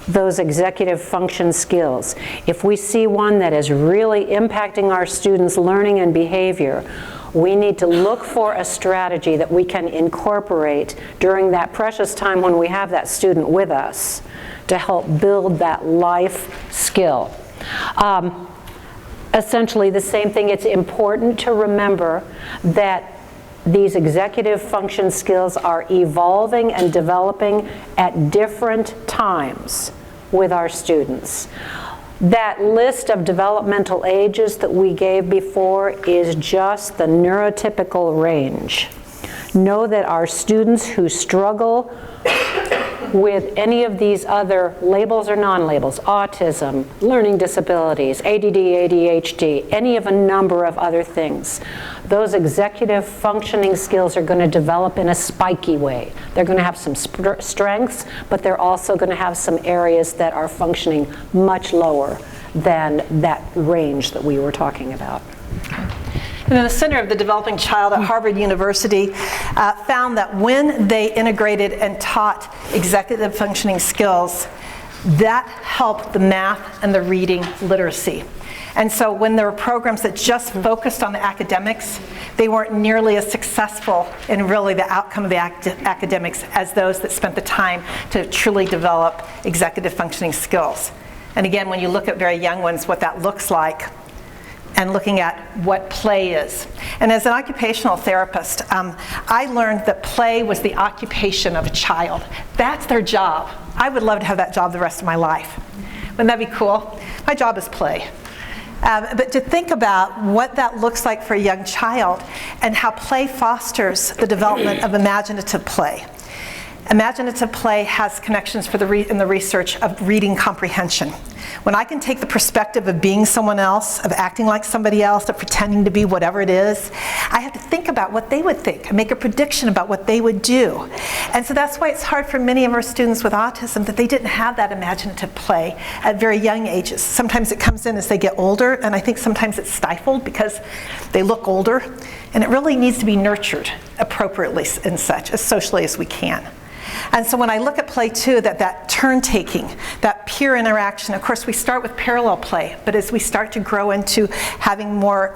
those executive function skills. If we see one that is really impacting our students' learning and behavior, we need to look for a strategy that we can incorporate during that precious time when we have that student with us to help build that life skill. Essentially the same thing. It's important to remember that these executive function skills are evolving and developing at different times with our students. That list of developmental ages that we gave before is just the neurotypical range. Know that our students who struggle with any of these other labels or non-labels, autism, learning disabilities, ADD, ADHD, any of a number of other things, those executive functioning skills are going to develop in a spiky way. They're going to have some strengths, but they're also going to have some areas that are functioning much lower than that range that we were talking about. And then the Center of the Developing Child at Harvard University found that when they integrated and taught executive functioning skills, that helped the math and the reading literacy. And so when there were programs that just focused on the academics, they weren't nearly as successful in really the outcome of the academics as those that spent the time to truly develop executive functioning skills. And again, when you look at very young ones, what that looks like, and looking at what play is. And as an occupational therapist, I learned that play was the occupation of a child. That's their job. I would love to have that job the rest of my life. Wouldn't that be cool? My job is play. But to think about what that looks like for a young child and how play fosters the development of imaginative play. Imaginative play has connections in the research of reading comprehension. When I can take the perspective of being someone else, of acting like somebody else, of pretending to be whatever it is, I have to think about about what they would think and make a prediction about what they would do. And so that's why it's hard for many of our students with autism that they didn't have that imaginative play at very young ages. Sometimes it comes in as they get older, and I think sometimes it's stifled because they look older, and it really needs to be nurtured appropriately and such, as socially as we can. And so when I look at play too, that turn-taking, that peer interaction, of course we start with parallel play, but as we start to grow into having more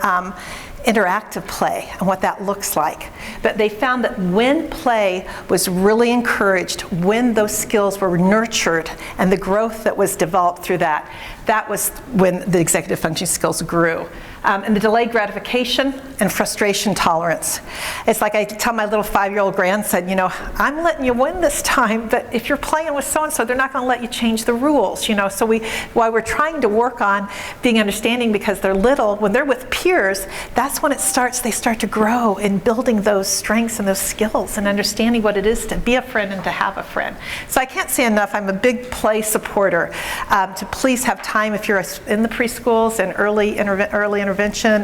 interactive play and what that looks like. But they found that when play was really encouraged, when those skills were nurtured and the growth that was developed through that, that was when the executive functioning skills grew. And the delayed gratification and frustration tolerance. It's like I tell my little 5-year-old grandson, you know, I'm letting you win this time, but if you're playing with so-and-so, they're not going to let you change the rules, you know. So while we're trying to work on being understanding because they're little, when they're with peers, that's when it starts, they start to grow in building those strengths and those skills and understanding what it is to be a friend and to have a friend. So I can't say enough, I'm a big play supporter. To please have time if you're in the preschools and early intervention,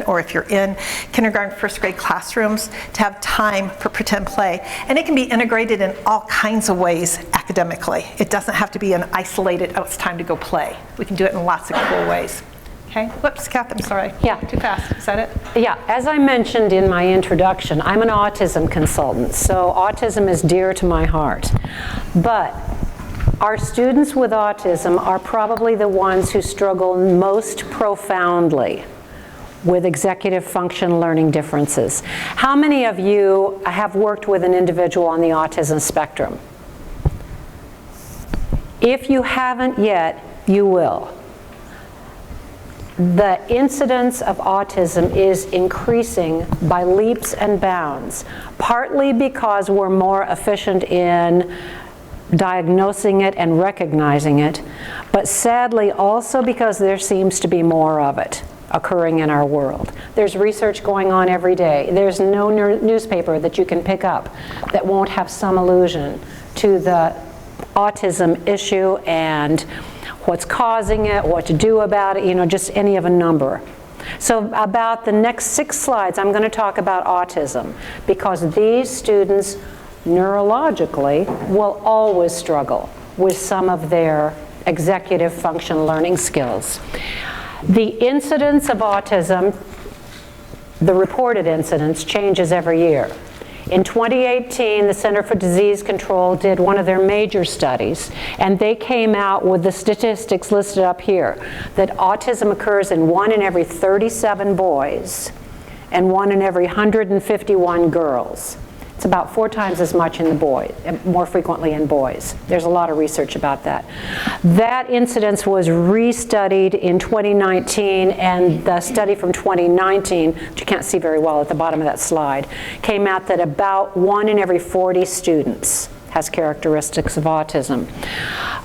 or if you're in kindergarten, first grade classrooms, to have time for pretend play. And it can be integrated in all kinds of ways academically. It doesn't have to be an isolated, oh, it's time to go play. We can do it in lots of cool ways. Okay, whoops, Kath, I'm sorry. Yeah. Too fast, is that it? Yeah, as I mentioned in my introduction, I'm an autism consultant, so autism is dear to my heart. But our students with autism are probably the ones who struggle most profoundly with executive function learning differences. How many of you have worked with an individual on the autism spectrum? If you haven't yet, you will. The incidence of autism is increasing by leaps and bounds, partly because we're more efficient in diagnosing it and recognizing it, but sadly also because there seems to be more of it occurring in our world. There's research going on every day. There's no newspaper that you can pick up that won't have some allusion to the autism issue and what's causing it, what to do about it, you know, just any of a number. So about the next 6 slides, I'm going to talk about autism because these students neurologically will always struggle with some of their executive function learning skills. The incidence of autism, the reported incidence, changes every year. In 2018, the Center for Disease Control did one of their major studies, and they came out with the statistics listed up here, that autism occurs in 1 in every 37 boys and 1 in every 151 girls. It's about 4 times as much in the boys, more frequently in boys. There's a lot of research about that. That incidence was restudied in 2019, and the study from 2019, which you can't see very well at the bottom of that slide, came out that about 1 in every 40 students has characteristics of autism.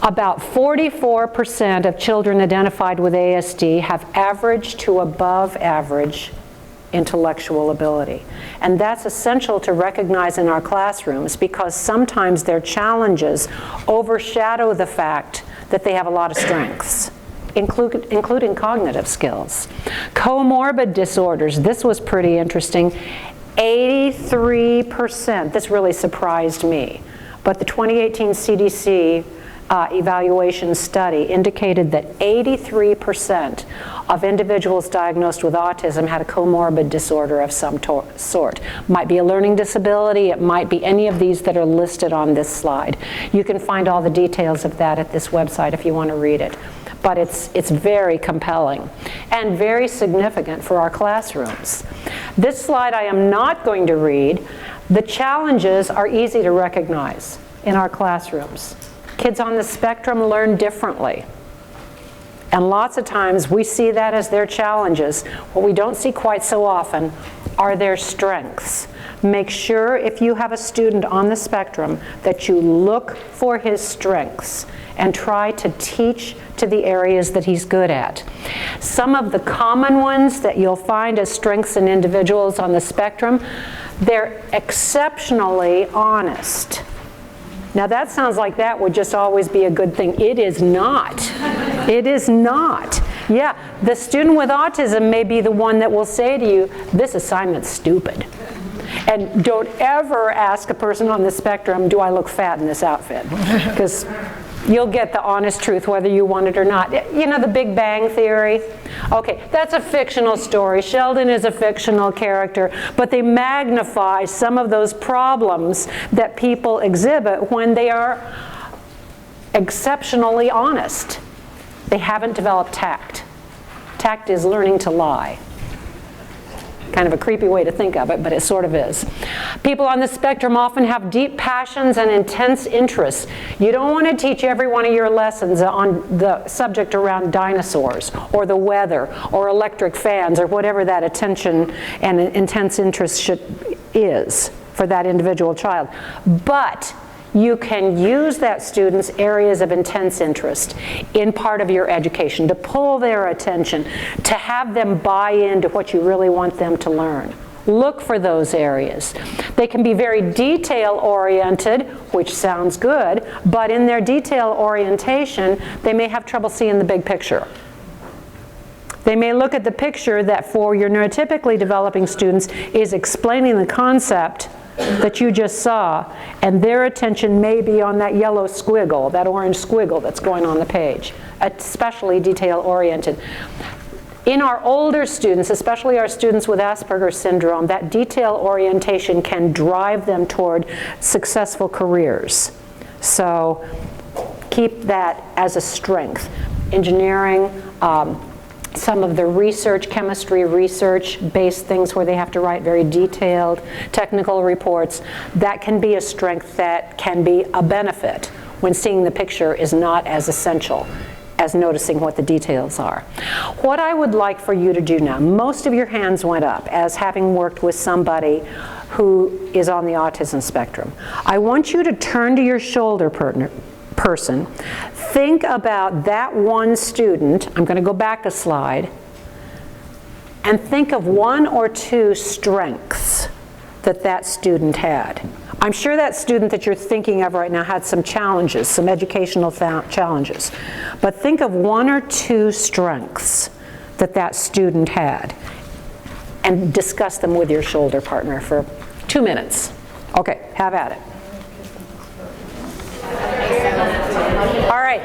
About 44% of children identified with ASD have average to above average intellectual ability. And that's essential to recognize in our classrooms because sometimes their challenges overshadow the fact that they have a lot of strengths, including cognitive skills. Comorbid disorders, this was pretty interesting. 83%, this really surprised me, but the 2018 CDC evaluation study indicated that 83% of individuals diagnosed with autism had a comorbid disorder of some sort. Might be a learning disability, it might be any of these that are listed on this slide. You can find all the details of that at this website if you want to read it. But it's very compelling and very significant for our classrooms. This slide I am not going to read. The challenges are easy to recognize in our classrooms. Kids on the spectrum learn differently. And lots of times we see that as their challenges. What we don't see quite so often are their strengths. Make sure if you have a student on the spectrum that you look for his strengths and try to teach to the areas that he's good at. Some of the common ones that you'll find as strengths in individuals on the spectrum, they're exceptionally honest. Now that sounds like that would just always be a good thing. It is not. It is not. Yeah, the student with autism may be the one that will say to you, this assignment's stupid. And don't ever ask a person on the spectrum, do I look fat in this outfit? Because you'll get the honest truth whether you want it or not. You know the Big Bang Theory? Okay, that's a fictional story. Sheldon is a fictional character, but they magnify some of those problems that people exhibit when they are exceptionally honest. They haven't developed tact. Tact is learning to lie. Kind of a creepy way to think of it, but it sort of is. People on the spectrum often have deep passions and intense interests. You don't want to teach every one of your lessons on the subject around dinosaurs or the weather or electric fans or whatever that attention and intense interest is for that individual child. But you can use that student's areas of intense interest in part of your education to pull their attention, to have them buy into what you really want them to learn. Look for those areas. They can be very detail-oriented, which sounds good, but in their detail orientation, they may have trouble seeing the big picture. They may look at the picture that for your neurotypically developing students is explaining the concept that you just saw, and their attention may be on that yellow squiggle, that orange squiggle that's going on the page, especially detail-oriented. In our older students, especially our students with Asperger's syndrome, that detail orientation can drive them toward successful careers. So keep that as a strength. Engineering, some of the research, chemistry research-based things where they have to write very detailed technical reports, that can be a strength that can be a benefit when seeing the picture is not as essential as noticing what the details are. What I would like for you to do now, most of your hands went up as having worked with somebody who is on the autism spectrum. I want you to turn to your shoulder person, think about that one student. I'm going to go back a slide, and think of one or two strengths that that student had. I'm sure that student that you're thinking of right now had some challenges, some educational challenges, but think of one or two strengths that that student had and discuss them with your shoulder partner for 2 minutes. Okay, have at it. All right.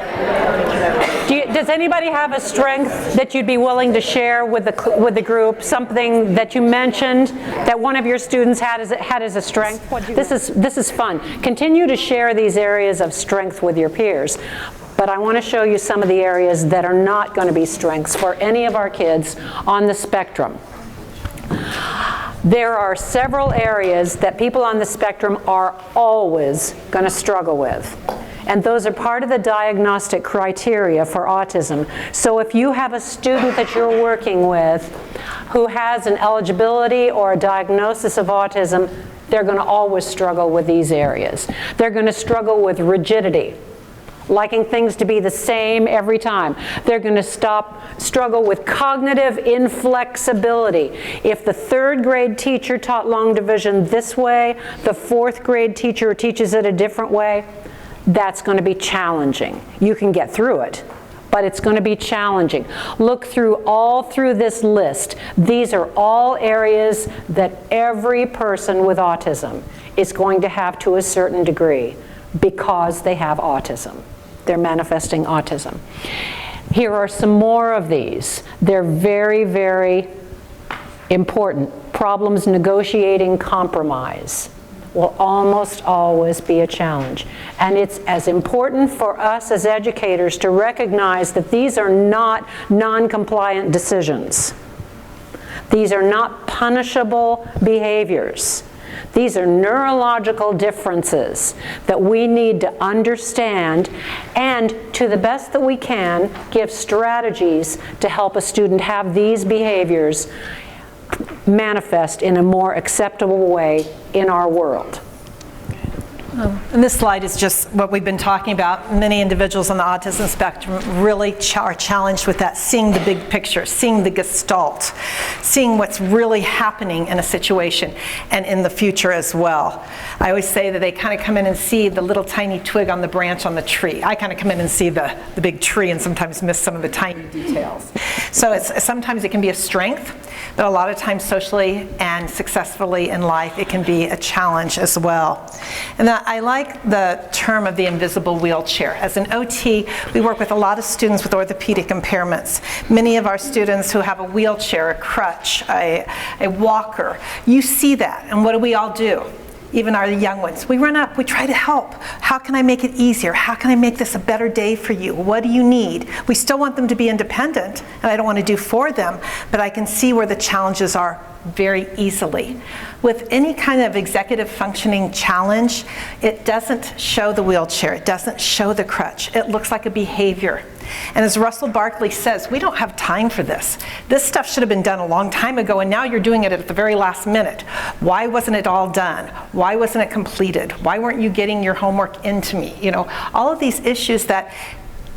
Does anybody have a strength that you'd be willing to share with the group? Something that you mentioned that one of your students had as a strength? This is fun. Continue to share these areas of strength with your peers. But I want to show you some of the areas that are not going to be strengths for any of our kids on the spectrum. There are several areas that people on the spectrum are always going to struggle with. And those are part of the diagnostic criteria for autism. So if you have a student that you're working with who has an eligibility or a diagnosis of autism, they're going to always struggle with these areas. They're going to struggle with rigidity, liking things to be the same every time. They're going to struggle with cognitive inflexibility. If the 3rd grade teacher taught long division this way, the 4th grade teacher teaches it a different way, that's going to be challenging. You can get through it, but it's going to be challenging. Look all through this list. These are all areas that every person with autism is going to have to a certain degree because they have autism. They're manifesting autism. Here are some more of these. They're very, very important. Problems negotiating compromise will almost always be a challenge. And it's as important for us as educators to recognize that these are not non-compliant decisions. These are not punishable behaviors. These are neurological differences that we need to understand and, to the best that we can, give strategies to help a student have these behaviors manifest in a more acceptable way in our world. And this slide is just what we've been talking about. Many individuals on the autism spectrum really are challenged with that, seeing the big picture, seeing the gestalt, seeing what's really happening in a situation and in the future as well. I always say that they kind of come in and see the little tiny twig on the branch on the tree. I kind of come in and see the big tree and sometimes miss some of the tiny details. So sometimes it can be a strength, but a lot of times socially and successfully in life, it can be a challenge as well. And I like the term of the invisible wheelchair. As an OT, we work with a lot of students with orthopedic impairments. Many of our students who have a wheelchair, a crutch, a walker, you see that. And what do we all do? Even our young ones, we run up, we try to help. How can I make it easier? How can I make this a better day for you? What do you need? We still want them to be independent, and I don't want to do for them, but I can see where the challenges are very easily. With any kind of executive functioning challenge, it doesn't show the wheelchair, it doesn't show the crutch, it looks like a behavior. And as Russell Barkley says, we don't have time for this. This stuff should have been done a long time ago, and now you're doing it at the very last minute. Why wasn't it all done? Why wasn't it completed? Why weren't you getting your homework into me? You know, all of these issues that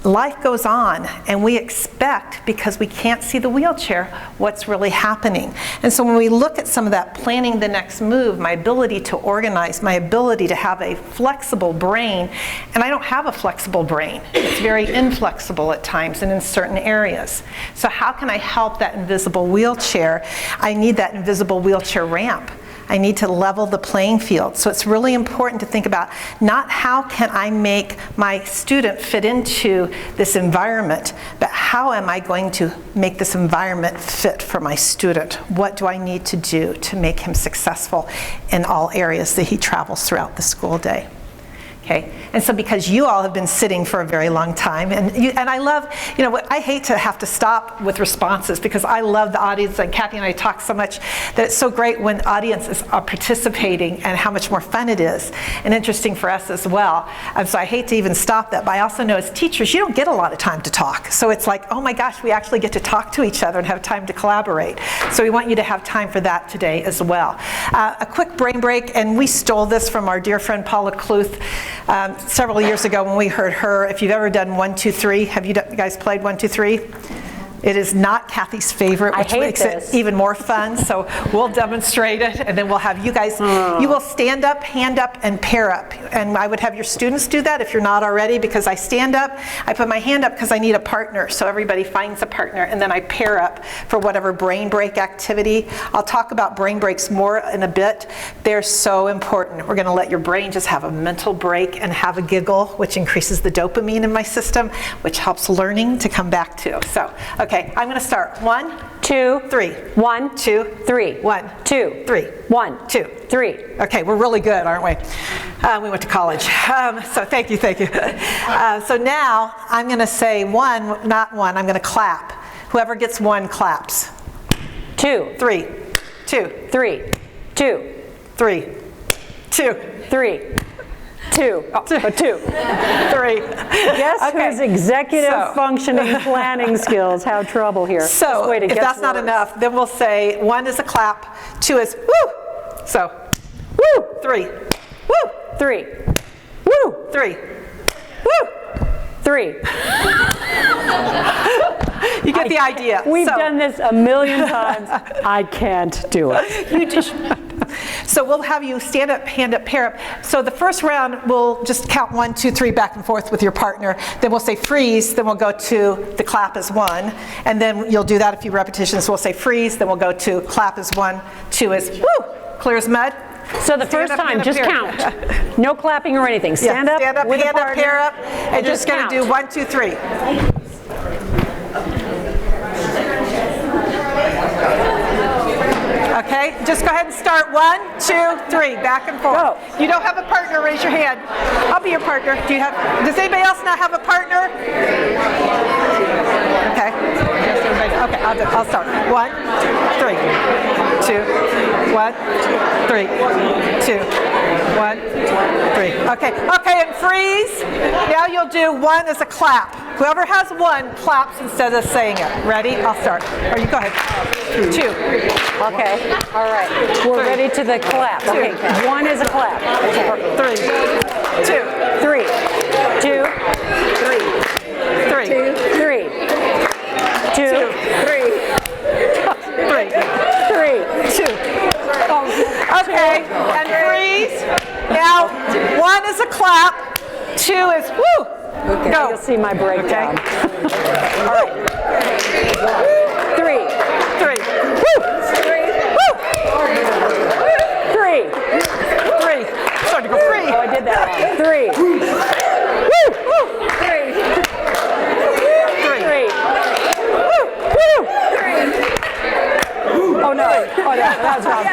life goes on, and we expect, because we can't see the wheelchair, what's really happening. And so when we look at some of that planning the next move, my ability to organize, my ability to have a flexible brain, and I don't have a flexible brain. It's very inflexible at times and in certain areas. So how can I help that invisible wheelchair? I need that invisible wheelchair ramp. I need to level the playing field. So it's really important to think about not how can I make my student fit into this environment, but how am I going to make this environment fit for my student? What do I need to do to make him successful in all areas that he travels throughout the school day? Okay, and so because you all have been sitting for a very long time, and I love, you know, I hate to have to stop with responses because I love the audience, and Kathy and I talk so much that it's so great when audiences are participating and how much more fun it is, and interesting for us as well. And so I hate to even stop that, but I also know as teachers, you don't get a lot of time to talk. So it's like, oh my gosh, we actually get to talk to each other and have time to collaborate. So we want you to have time for that today as well. A quick brain break, and we stole this from our dear friend Paula Kluth. Several years ago when we heard her, if you've ever done 1, 2, 3, have you guys played 1, 2, 3? It is not Kathy's favorite, which makes it even more fun. So we'll demonstrate it, and then we'll have you guys, you will stand up, hand up, and pair up. And I would have your students do that if you're not already, because I stand up, I put my hand up because I need a partner. So everybody finds a partner, and then I pair up for whatever brain break activity. I'll talk about brain breaks more in a bit. They're so important. We're going to let your brain just have a mental break and have a giggle, which increases the dopamine in my system, which helps learning to come back to. So, okay. Okay, I'm going to start. 1, 2, 3. 1, 2, 3. 1, 2, 3. 1, 2, 3. Okay, we're really good, aren't we? We went to college. So thank you. So now I'm going to say 1, not 1. I'm going to clap. Whoever gets 1 claps. 2, 3, 2, 3, 2, 3, 2, 3. 2, 2, 3. Guess whose executive functioning planning skills have trouble here? So if that's not enough, then we'll say 1 is a clap, 2 is woo. So woo, 3, woo, 3, woo, 3, woo, 3. You get the idea. We've done this a million times. I can't do it. You just. So we'll have you stand up, hand up, pair up. So the first round, we'll just count 1, 2, 3 back and forth with your partner. Then we'll say freeze. Then we'll go to the clap as 1. And then you'll do that a few repetitions. We'll say freeze. Then we'll go to clap as 1. 2 is woo, clear as mud. So the first time, just count. No clapping or anything. Stand up, hand up, pair up, and just going to do 1, 2, 3. Okay, just go ahead and start. 1, 2, 3, back and forth. Go. You don't have a partner, raise your hand. I'll be your partner. Does anybody else not have a partner? Okay. Okay, I'll start. 1, 3, 2, 1, 3, 2, 1, 3. Okay, and freeze. Now you'll do 1 as a clap. Whoever has one claps instead of saying it. Ready? I'll start. Or you go ahead. 2. Okay, all right. We're ready to the clap. Okay, 1 is a clap. 3. 2. 3, 2, 3, 3. 2, 3, 2, 3, 3. 3, 2. Okay, and freeze. Now, 1 is a clap. 2 is woo. Okay, Go. you'll see my breakdown. All right. 3, 3. 3. 3. Starting to go 3. Oh, I did that wrong. 3. 3. 3. Oh no! Oh, that was wrong.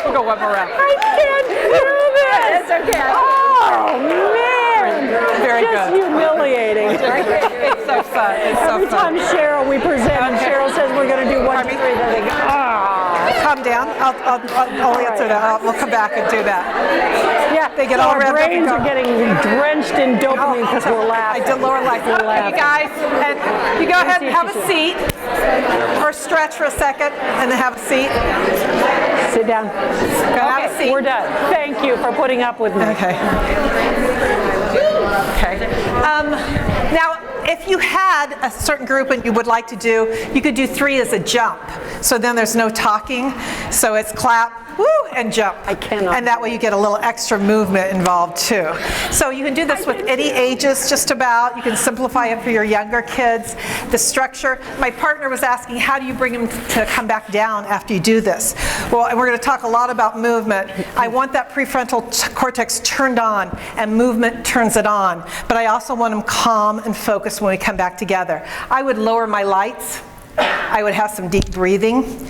We'll go one more round. I can't do this. It's okay. Oh man! Very Just good. humiliating. It's so fun. It's so Every fun. time Cheryl we present, and Cheryl says we're going to do 1, 2, 3, then they go, Calm down. I'll answer that. We'll come back and do that. Yeah, They get so all our revved up and brains go. are getting drenched in dopamine because we're I laughing. did lower life. We're Okay, laughing. guys, and you go ahead and have a seat, or stretch for a second, and then have a seat. Sit down. Go have a seat. We're done. Thank you for putting up with me. Okay. Okay. Now, if you had a certain group and you would like to do, you could do 3 as a jump. So then there's no talking. So it's clap, woo, and jump. I cannot. And that way you get a little extra movement involved too. So you can do this with any ages, just about. You can simplify it for your younger kids. The structure, my partner was asking, how do you bring them to come back down after you do this? Well, and we're going to talk a lot about movement. I want that prefrontal cortex turned on, and movement turns it on. But I also want them calm and focused when we come back together. I would lower my lights. I would have some deep breathing.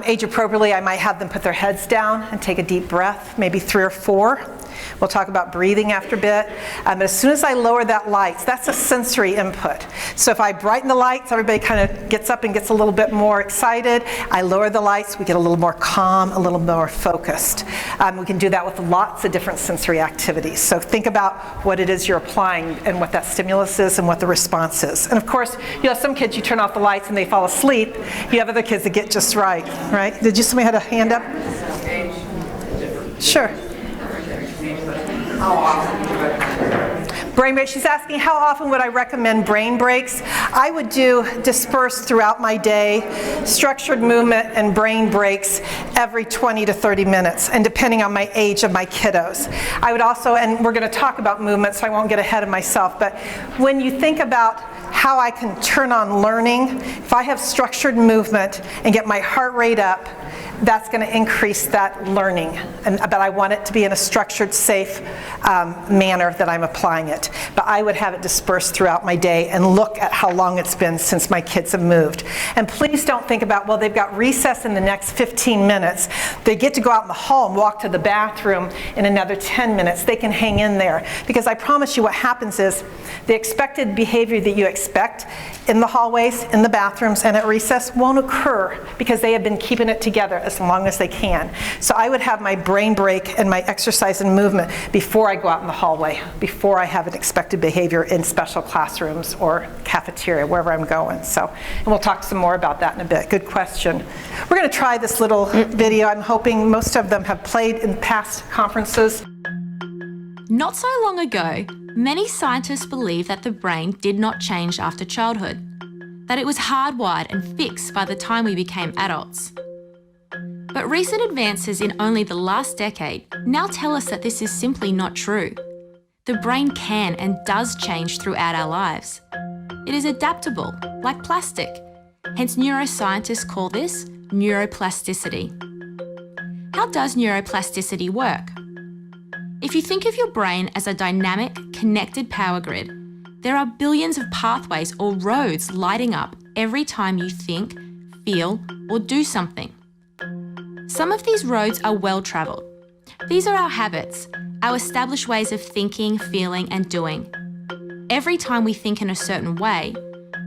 Age appropriately, I might have them put their heads down and take a deep breath, maybe 3 or 4. We'll talk about breathing after a bit. But as soon as I lower that lights, that's a sensory input. So if I brighten the lights, everybody kind of gets up and gets a little bit more excited. I lower the lights, we get a little more calm, a little more focused. We can do that with lots of different sensory activities. So think about what it is you're applying and what that stimulus is and what the response is. And of course, you have some kids, you turn off the lights and they fall asleep. You have other kids that get just right, right? Did you, somebody had a hand up? Sure. Brain breaks. She's asking how often would I recommend brain breaks. I would do dispersed throughout my day, structured movement and brain breaks every 20 to 30 minutes, and depending on my age of my kiddos. I would also, and we're going to talk about movement, so I won't get ahead of myself, but when you think about how I can turn on learning, if I have structured movement and get my heart rate up, that's going to increase that learning. But I want it to be in a structured, safe manner that I'm applying it. But I would have it dispersed throughout my day and look at how long it's been since my kids have moved. And please don't think about, well, they've got recess in the next 15 minutes. They get to go out in the hall and walk to the bathroom in another 10 minutes. They can hang in there. Because I promise you what happens is the expected behavior that you expect in the hallways, in the bathrooms, and at recess won't occur because they have been keeping it together as long as they can. So I would have my brain break and my exercise and movement before I go out in the hallway, before I have an expected behavior in special classrooms or cafeteria, wherever I'm going. So, and we'll talk some more about that in a bit. Good question. We're going to try this little video. I'm hoping most of them have played in past conferences. Not so long ago, many scientists believed that the brain did not change after childhood, that it was hardwired and fixed by the time we became adults. But recent advances in only the last decade now tell us that this is simply not true. The brain can and does change throughout our lives. It is adaptable, like plastic. Hence neuroscientists call this neuroplasticity. How does neuroplasticity work? If you think of your brain as a dynamic, connected power grid, there are billions of pathways or roads lighting up every time you think, feel, or do something. Some of these roads are well-travelled. These are our habits, our established ways of thinking, feeling, and doing. Every time we think in a certain way,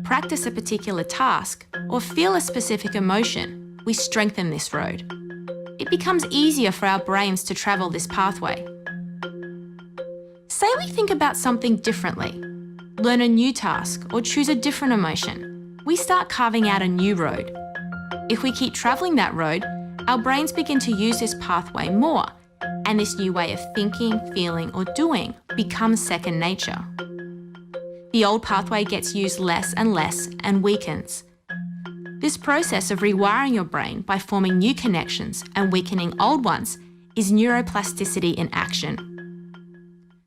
practice a particular task, or feel a specific emotion, we strengthen this road. It becomes easier for our brains to travel this pathway. Say we think about something differently. learn a new task, or choose a different emotion, we start carving out a new road. If we keep travelling that road, our brains begin to use this pathway more, and this new way of thinking, feeling, or doing becomes second nature. The old pathway gets used less and weakens. This process of rewiring your brain by forming new connections and weakening old ones is neuroplasticity in action.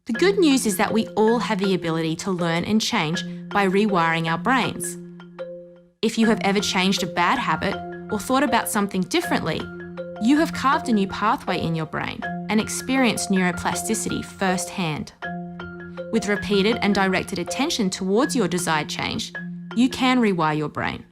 The good news is that we all have the ability to learn and change by rewiring our brains. If you have ever changed a bad habit or thought about something differently, you have carved a new pathway in your brain and experienced neuroplasticity firsthand. With repeated and directed attention towards your desired change, you can rewire your brain.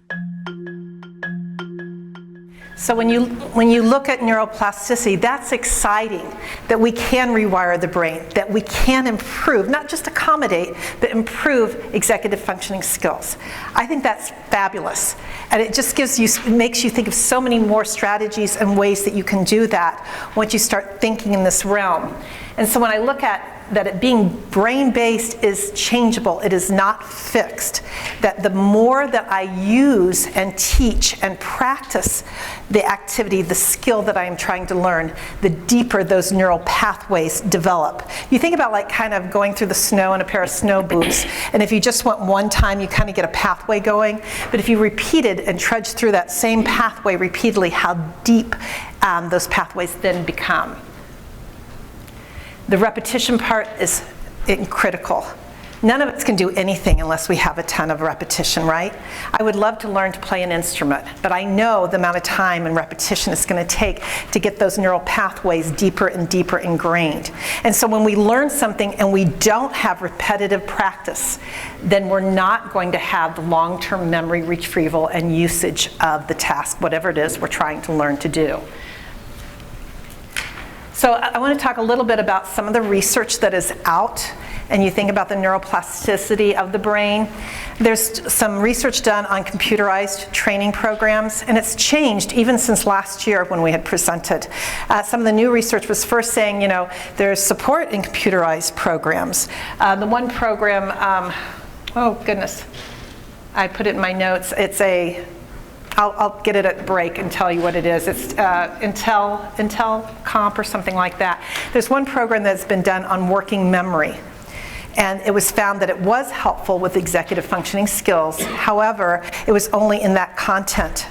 So when you look at neuroplasticity, that's exciting, that we can rewire the brain, that we can improve, not just accommodate, but improve executive functioning skills. I think that's fabulous. And it just makes you think of so many more strategies and ways that you can do that once you start thinking in this realm. And so when I look at that it being brain-based is changeable, it is not fixed. That the more that I use and teach and practice the activity, the skill that I am trying to learn, the deeper those neural pathways develop. You think about like kind of going through the snow in a pair of snow boots, and if you just went one time, you kind of get a pathway going. But if you repeated and trudged through that same pathway repeatedly, how deep those pathways then become. The repetition part is critical. None of us can do anything unless we have a ton of repetition, right? I would love to learn to play an instrument, but I know the amount of time and repetition it's going to take to get those neural pathways deeper and deeper ingrained. And so when we learn something and we don't have repetitive practice, then we're not going to have the long-term memory retrieval and usage of the task, whatever it is we're trying to learn to do. So I want to talk a little bit about some of the research that is out, and you think about the neuroplasticity of the brain. There's some research done on computerized training programs, and it's changed even since last year when we had presented. Some of the new research was first saying, there's support in computerized programs. The one program, oh goodness, I put it in my notes. It's I'll get it at break and tell you what it is. It's Intel Comp or something like that. There's one program that's been done on working memory. And it was found that it was helpful with executive functioning skills. However, it was only in that content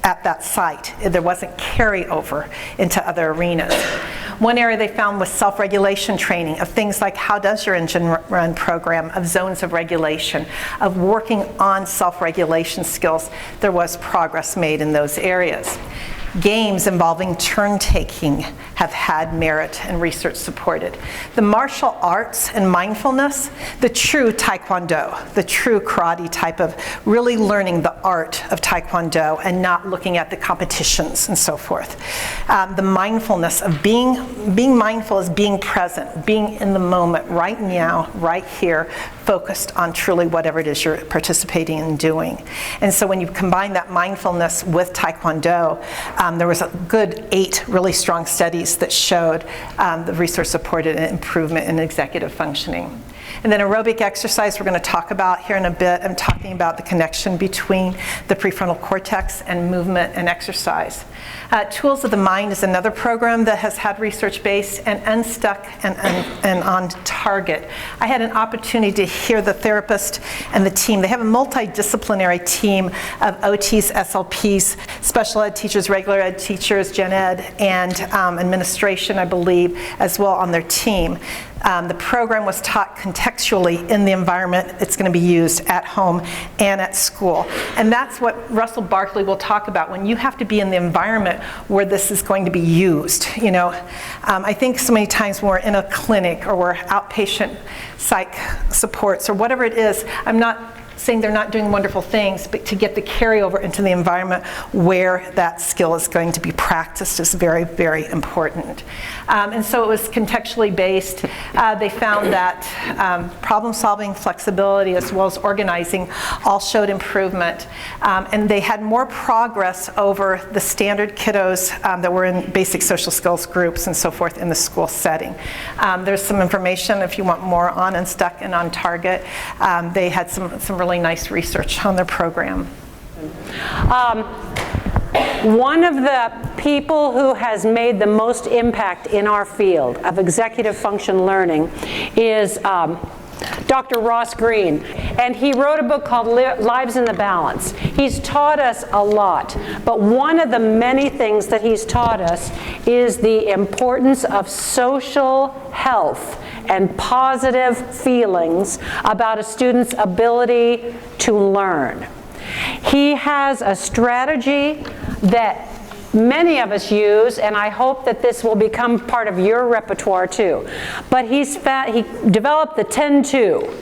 at that site. There wasn't carryover into other arenas. One area they found was self-regulation training of things like how does your engine run program, of zones of regulation, of working on self-regulation skills. There was progress made in those areas. Games involving turn-taking have had merit and research supported. The martial arts and mindfulness, the true Taekwondo, the true karate type of really learning the art of Taekwondo and not looking at the competitions and so forth. The mindfulness of being mindful is being present, being in the moment, right now, right here, focused on truly whatever it is you're participating in doing. And so when you combine that mindfulness with Taekwondo, there was a good 8 really strong studies that showed the research supported an improvement in executive functioning. And then aerobic exercise we're going to talk about here in a bit. I'm talking about the connection between the prefrontal cortex and movement and exercise. Tools of the Mind is another program that has had research based and Unstuck and On Target. I had an opportunity to hear the therapist and the team. They have a multidisciplinary team of OTs, SLPs, special ed teachers, regular ed teachers, gen ed, and administration, I believe, as well on their team. The program was taught contextually in the environment it's going to be used at home and at school. And that's what Russell Barkley will talk about, when you have to be in the environment where this is going to be used. I think so many times when we're in a clinic or we're outpatient psych supports or whatever it is, I'm not saying they're not doing wonderful things, but to get the carryover into the environment where that skill is going to be practiced. practiced is very, very important. And so it was contextually based. They found that problem solving, flexibility, as well as organizing all showed improvement. And they had more progress over the standard kiddos that were in basic social skills groups and so forth in the school setting. There's some information if you want more on Unstuck and on Target. They had some really nice research on their program. One of the people who has made the most impact in our field of executive function learning is Dr. Ross Greene, and he wrote a book called Lives in the Balance. He's taught us a lot, but one of the many things that he's taught us is the importance of social health and positive feelings about a student's ability to learn. He has a strategy that many of us use, and I hope that this will become part of your repertoire too. But he developed the 10-2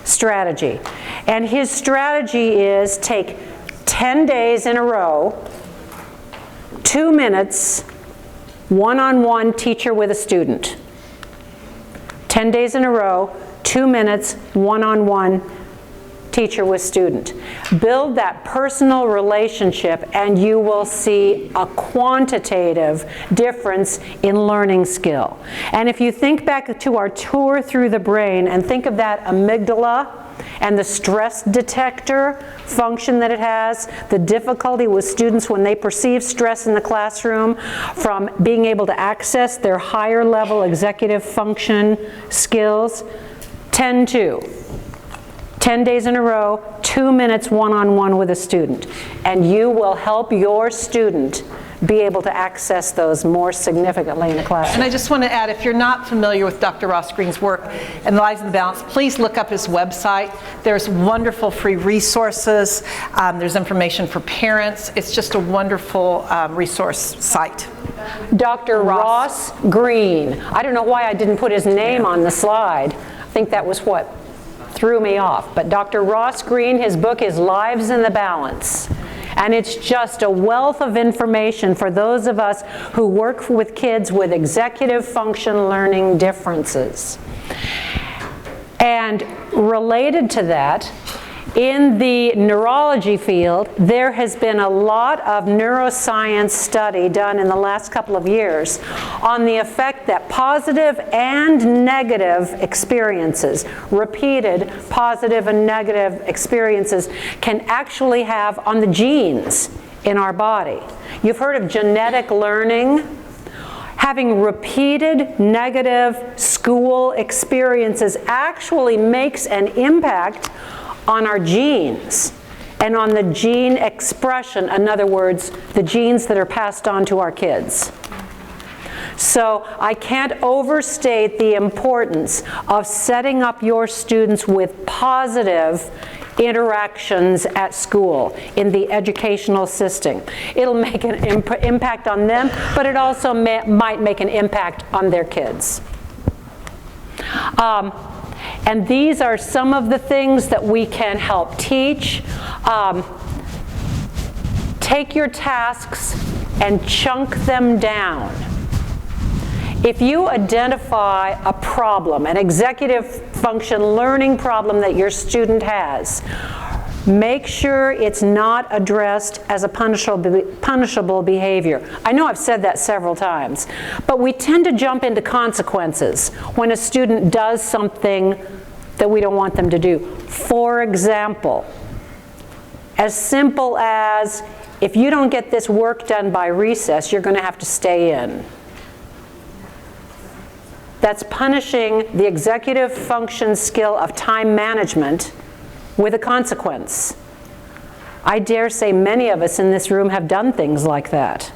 strategy. And his strategy is take 10 days in a row, 2 minutes, one-on-one teacher with a student. 10 days in a row, 2 minutes, one-on-one teacher with student. Build that personal relationship and you will see a quantitative difference in learning skill. And if you think back to our tour through the brain and think of that amygdala and the stress detector function that it has, the difficulty with students when they perceive stress in the classroom from being able to access their higher level executive function skills, 10-2. 10 days in a row, 2 minutes one-on-one with a student. And you will help your student be able to access those more significantly in the classroom. And I just want to add, if you're not familiar with Dr. Ross Greene's work and Lives in the Balance, please look up his website. There's wonderful free resources. There's information for parents. It's just a wonderful resource site. Dr. Ross Greene. I don't know why I didn't put his name on the slide. I think that was what threw me off. But Dr. Ross Greene, his book is Lives in the Balance. And it's just a wealth of information for those of us who work with kids with executive function learning differences. And related to that, in the neurology field, there has been a lot of neuroscience study done in the last couple of years on the effect that positive and negative experiences, repeated positive and negative experiences, can actually have on the genes in our body. You've heard of genetic learning. Having repeated negative school experiences actually makes an impact on our genes and on the gene expression, in other words, the genes that are passed on to our kids. So I can't overstate the importance of setting up your students with positive interactions at school in the educational system. It'll make an impact on them, but it also might make an impact on their kids. And these are some of the things that we can help teach. Take your tasks and chunk them down. If you identify a problem, an executive function learning problem that your student has, make sure it's not addressed as a punishable behavior. I know I've said that several times, but we tend to jump into consequences when a student does something that we don't want them to do. For example, as simple as, if you don't get this work done by recess, you're going to have to stay in. That's punishing the executive function skill of time management with a consequence. I dare say many of us in this room have done things like that.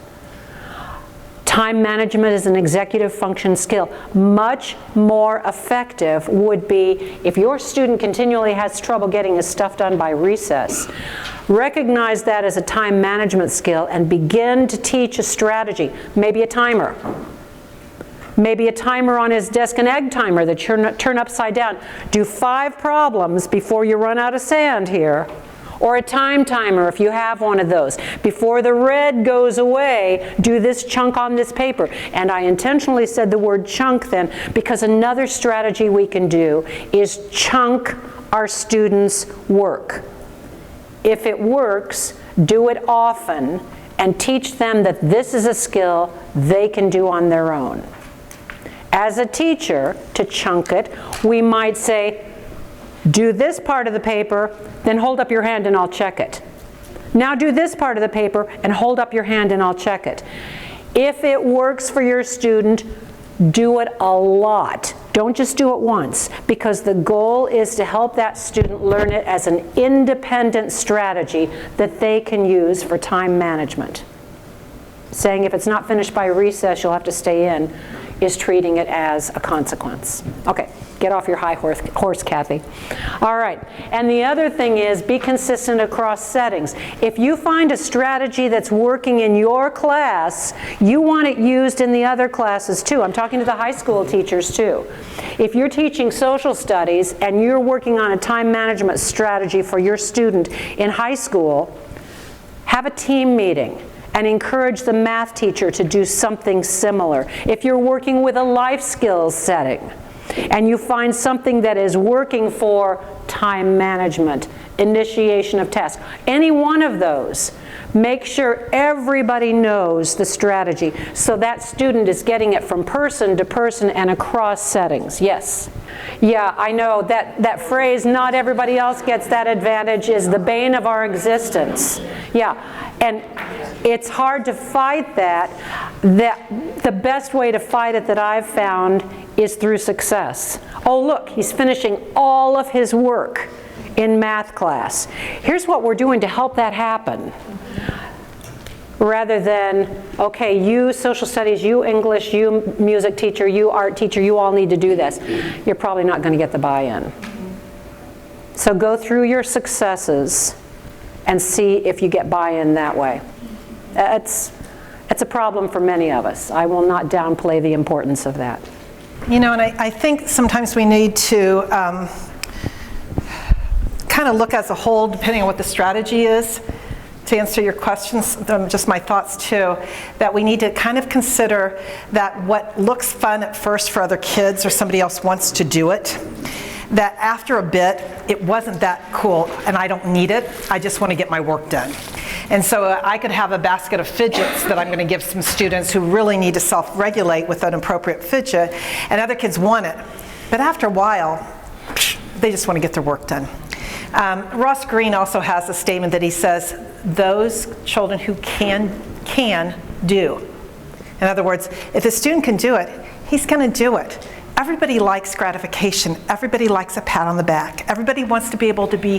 Time management is an executive function skill. Much more effective would be if your student continually has trouble getting his stuff done by recess. Recognize that as a time management skill and begin to teach a strategy, maybe a timer. Maybe a timer on his desk, an egg timer that you turn upside down. Do 5 problems before you run out of sand here. Or a time timer if you have one of those. Before the red goes away, do this chunk on this paper. And I intentionally said the word chunk then because another strategy we can do is chunk our students' work. If it works, do it often and teach them that this is a skill they can do on their own. As a teacher, to chunk it, we might say, do this part of the paper, then hold up your hand and I'll check it. Now do this part of the paper and hold up your hand and I'll check it. If it works for your student, do it a lot. Don't just do it once, because the goal is to help that student learn it as an independent strategy that they can use for time management. Saying if it's not finished by recess, you'll have to stay in, is treating it as a consequence. Okay, get off your high horse, Kathy. All right, and the other thing is be consistent across settings. If you find a strategy that's working in your class, you want it used in the other classes too. I'm talking to the high school teachers too. If you're teaching social studies and you're working on a time management strategy for your student in high school, have a team meeting and encourage the math teacher to do something similar. If you're working with a life skills setting and you find something that is working for time management, initiation of tasks, any one of those, make sure everybody knows the strategy so that student is getting it from person to person and across settings. Yes. Yeah, I know that phrase, not everybody else gets that advantage, is the bane of our existence. Yeah, and it's hard to fight that. The best way to fight it that I've found is through success. Oh, look, he's finishing all of his work in math class. Here's what we're doing to help that happen. Rather than, okay, you social studies, you English, you music teacher, you art teacher, you all need to do this. You're probably not going to get the buy-in. So go through your successes and see if you get buy-in that way. It's a problem for many of us. I will not downplay the importance of that. You know, and I think sometimes we need to kind of look as a whole, depending on what the strategy is. To answer your questions, just my thoughts too, that we need to kind of consider that what looks fun at first for other kids or somebody else wants to do it, that after a bit, it wasn't that cool and I don't need it, I just want to get my work done. And so I could have a basket of fidgets that I'm going to give some students who really need to self-regulate with an appropriate fidget, and other kids want it. But after a while, they just want to get their work done. Ross Greene also has a statement that he says, those children who can do. In other words, if a student can do it, he's going to do it. Everybody likes gratification. Everybody likes a pat on the back. Everybody wants to be able to be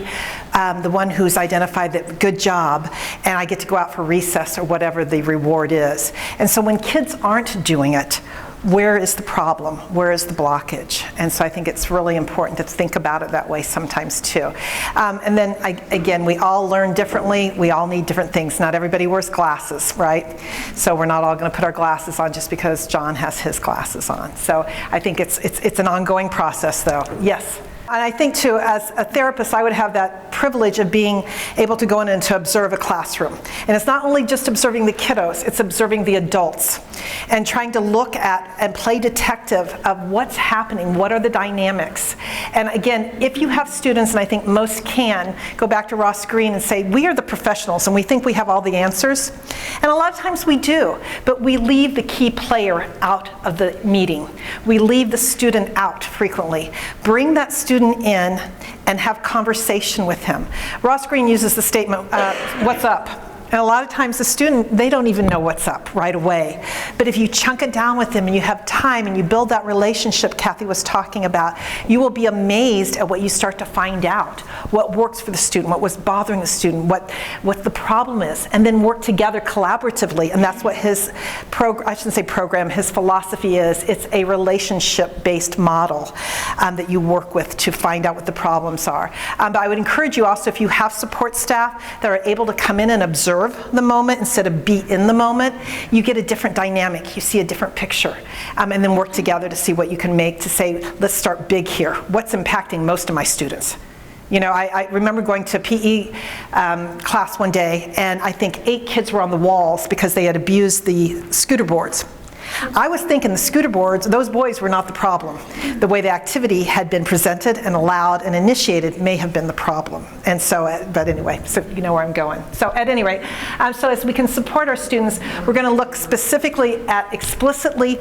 the one who's identified that good job, and I get to go out for recess or whatever the reward is. And so when kids aren't doing it, where is the problem? Where is the blockage? And so I think it's really important to think about it that way sometimes too. And then again, we all learn differently. We all need different things. Not everybody wears glasses, right? So we're not all going to put our glasses on just because John has his glasses on. So I think it's an ongoing process though. Yes? And I think too, as a therapist, I would have that privilege of being able to go in and to observe a classroom. And it's not only just observing the kiddos, it's observing the adults and trying to look at and play detective of what's happening, what are the dynamics. And again, if you have students, and I think most can, go back to Ross Greene and say, we are the professionals and we think we have all the answers. And a lot of times we do, but we leave the key player out of the meeting. We leave the student out frequently. Bring that student in and have conversation with him. Ross Greene uses the statement, what's up? And a lot of times the student, they don't even know what's up right away. But if you chunk it down with them and you have time and you build that relationship Kathy was talking about, you will be amazed at what you start to find out. What works for the student, what was bothering the student, what the problem is, and then work together collaboratively. And that's what his his philosophy is. It's a relationship-based model that you work with to find out what the problems are. But I would encourage you also, if you have support staff that are able to come in and observe the moment instead of be in the moment, you get a different dynamic. You see a different picture. And then work together to see what you can make to say, let's start big here. What's impacting most of my students? You know, I remember going to a PE class one day, and I think 8 kids were on the walls because they had abused the scooter boards. I was thinking the scooter boards, those boys were not the problem. The way the activity had been presented and allowed and initiated may have been the problem. And so, but anyway, so you know where I'm going. So at any rate, so as we can support our students, we're going to look specifically at explicitly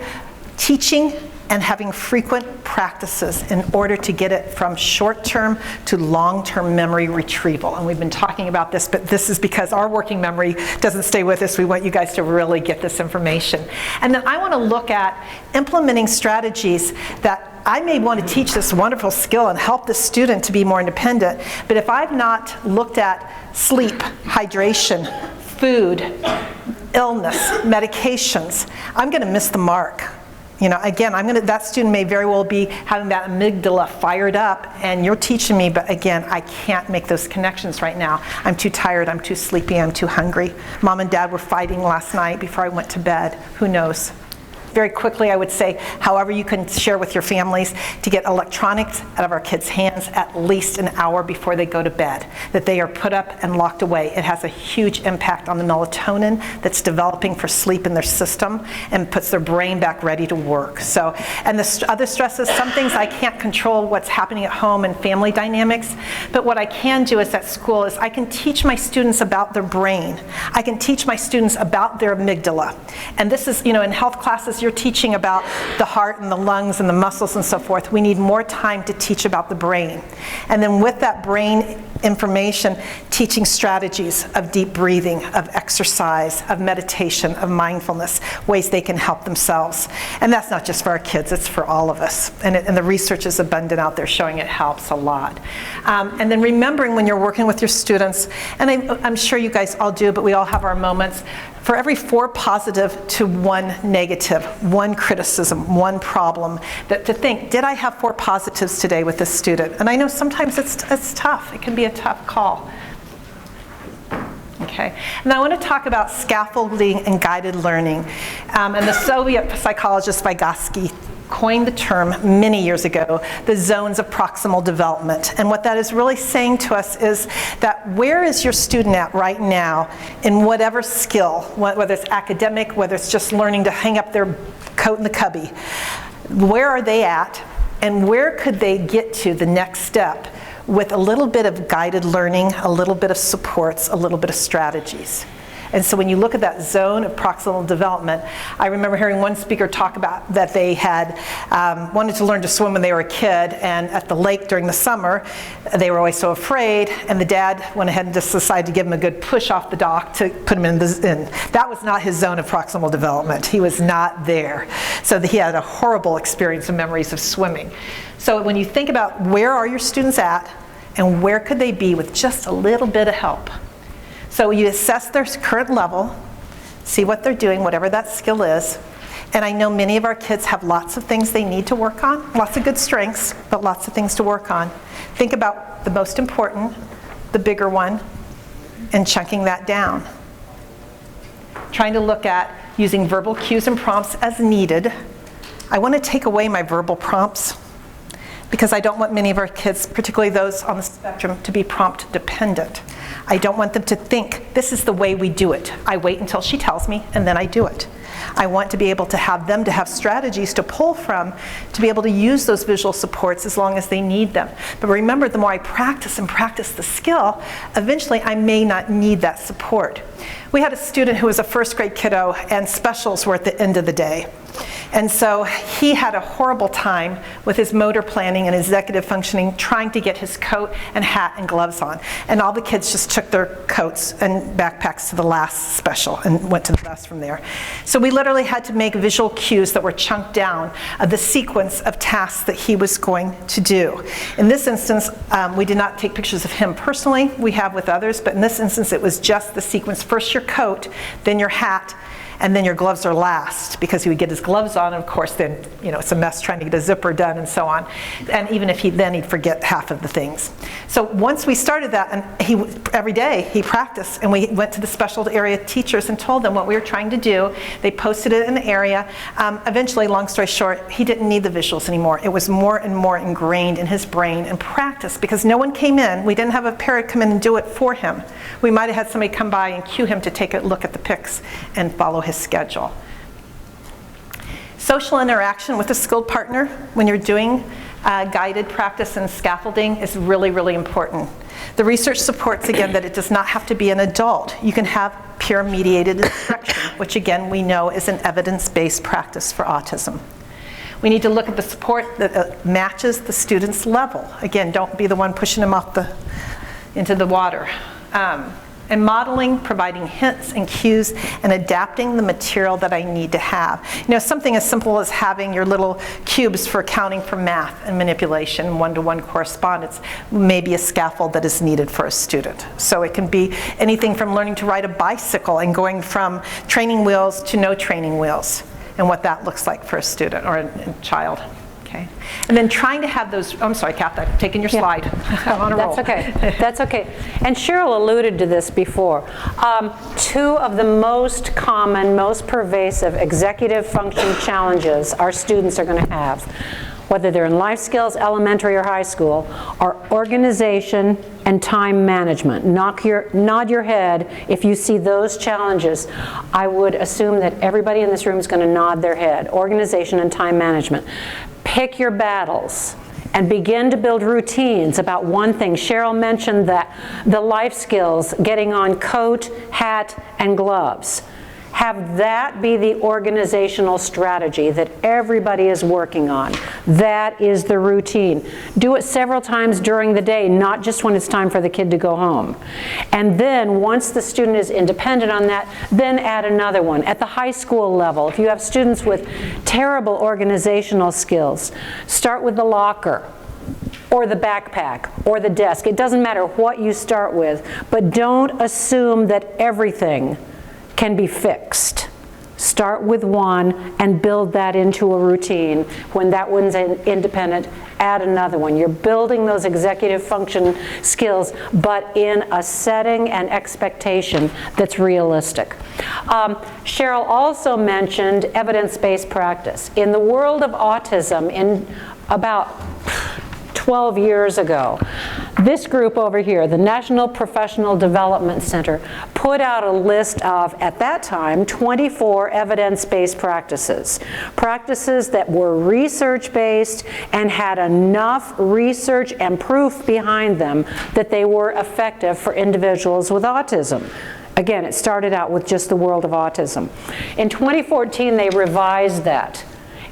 teaching and having frequent practices in order to get it from short-term to long-term memory retrieval. And we've been talking about this, but this is because our working memory doesn't stay with us. We want you guys to really get this information. And then I want to look at implementing strategies that I may want to teach this wonderful skill and help the student to be more independent, but if I've not looked at sleep, hydration, food, illness, medications, I'm going to miss the mark. You know, again, that student may very well be having that amygdala fired up, and you're teaching me, but again, I can't make those connections right now. I'm too tired, I'm too sleepy, I'm too hungry. Mom and Dad were fighting last night before I went to bed. Who knows? Very quickly, I would say, however you can share with your families to get electronics out of our kids' hands at least an hour before they go to bed, that they are put up and locked away. It has a huge impact on the melatonin that's developing for sleep in their system and puts their brain back ready to work. So, and the other stresses, some things I can't control what's happening at home and family dynamics, but what I can do is at school is I can teach my students about their brain. I can teach my students about their amygdala. And this is, you know, in health classes, you're teaching about the heart and the lungs and the muscles and so forth. We need more time to teach about the brain. And then with that brain information, teaching strategies of deep breathing, of exercise, of meditation, of mindfulness, ways they can help themselves. And that's not just for our kids, it's for all of us. And the research is abundant out there showing it helps a lot. And then remembering when you're working with your students, and I'm sure you guys all do, but we all have our moments, for every 4 positive to 1 negative, 1 criticism, 1 problem, that to think, did I have 4 positives today with this student? And I know sometimes it's tough. It can be a tough call. Okay, and I want to talk about scaffolding and guided learning. And the Soviet psychologist Vygotsky coined the term many years ago, the zones of proximal development. And what that is really saying to us is that where is your student at right now in whatever skill, whether it's academic, whether it's just learning to hang up their coat in the cubby, where are they at, and where could they get to the next step with a little bit of guided learning, a little bit of supports, a little bit of strategies. And so when you look at that zone of proximal development, I remember hearing one speaker talk about that they had wanted to learn to swim when they were a kid, and at the lake during the summer, they were always so afraid, and the dad went ahead and just decided to give him a good push off the dock to put him in. That was not his zone of proximal development. He was not there. So he had a horrible experience and memories of swimming. So when you think about where are your students at, and where could they be with just a little bit of help? So you assess their current level, see what they're doing, whatever that skill is. And I know many of our kids have lots of things they need to work on, lots of good strengths, but lots of things to work on. Think about the most important, the bigger one, and chunking that down. Trying to look at using verbal cues and prompts as needed. I want to take away my verbal prompts because I don't want many of our kids, particularly those on the spectrum, to be prompt dependent. I don't want them to think, this is the way we do it. I wait until she tells me, and then I do it. I want to be able to have them to have strategies to pull from, to be able to use those visual supports as long as they need them. But remember, the more I practice and practice the skill, eventually I may not need that support. We had a student who was a first grade kiddo, and specials were at the end of the day. And so he had a horrible time with his motor planning and executive functioning, trying to get his coat and hat and gloves on. And all the kids just took their coats and backpacks to the last special and went to the bus from there. So we literally had to make visual cues that were chunked down of the sequence of tasks that he was going to do. In this instance, we did not take pictures of him personally. We have with others, but in this instance, it was just the sequence. First your coat, then your hat, and then your gloves are last, because he would get his gloves on, and of course then, you know, it's a mess trying to get a zipper done and so on. And even if he'd forget half of the things. So once we started that, and every day he practiced, and we went to the special area teachers and told them what we were trying to do. They posted it in the area. Eventually, long story short, he didn't need the visuals anymore. It was more and more ingrained in his brain and practice, because no one came in. We didn't have a parent come in and do it for him. We might have had somebody come by and cue him to take a look at the pics and follow his schedule. Social interaction with a skilled partner when you're doing guided practice and scaffolding is really, really important. The research supports, again, that it does not have to be an adult. You can have peer-mediated instruction, which again we know is an evidence-based practice for autism. We need to look at the support that matches the student's level. Again, don't be the one pushing them off into the water. And modeling, providing hints and cues, and adapting the material that I need to have. You know, something as simple as having your little cubes for accounting for math and manipulation, one-to-one correspondence, may be a scaffold that is needed for a student. So it can be anything from learning to ride a bicycle and going from training wheels to no training wheels, and what that looks like for a student or a child. Okay. And then trying to have those, I'm sorry, Kath, I'm taking your slide. I'm on a roll. That's okay. That's okay. And Cheryl alluded to this before. Two of the most common, most pervasive executive function challenges our students are going to have, whether they're in life skills, elementary or high school, are organization and time management. Nod your head if you see those challenges. I would assume that everybody in this room is going to nod their head. Organization and time management. Pick your battles and begin to build routines about one thing. Cheryl mentioned that the life skills, getting on coat, hat, and gloves. Have that be the organizational strategy that everybody is working on. That is the routine. Do it several times during the day, not just when it's time for the kid to go home. And then once the student is independent on that, then add another one. At the high school level, if you have students with terrible organizational skills, start with the locker, or the backpack, or the desk. It doesn't matter what you start with, but don't assume that everything can be fixed. Start with one and build that into a routine. When that one's independent, add another one. You're building those executive function skills, but in a setting and expectation that's realistic. Cheryl also mentioned evidence-based practice. In the world of autism, in about 12 years ago, this group over here, the National Professional Development Center, put out a list of, at that time, 24 evidence-based practices. Practices that were research-based and had enough research and proof behind them that they were effective for individuals with autism. Again, it started out with just the world of autism. In 2014, they revised that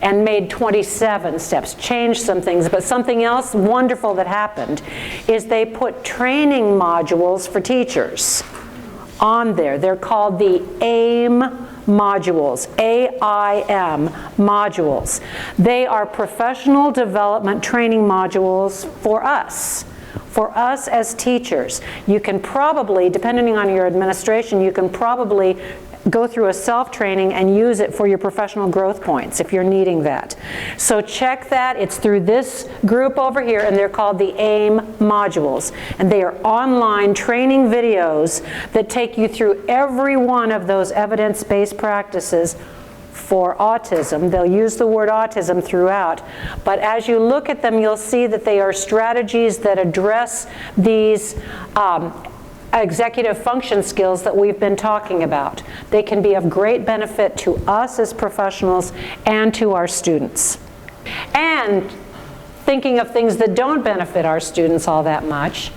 and made 27 steps, changed some things, but something else wonderful that happened is they put training modules for teachers on there. They're called the AIM modules, AIM modules. They are professional development training modules for us. For us as teachers. You can probably, depending on your administration, you can probably go through a self-training and use it for your professional growth points if you're needing that. So check that. It's through this group over here, and they're called the AIM modules. And they are online training videos that take you through every one of those evidence-based practices for autism. They'll use the word autism throughout, but as you look at them, you'll see that they are strategies that address these executive function skills that we've been talking about. They can be of great benefit to us as professionals and to our students. And thinking of things that don't benefit our students all that much,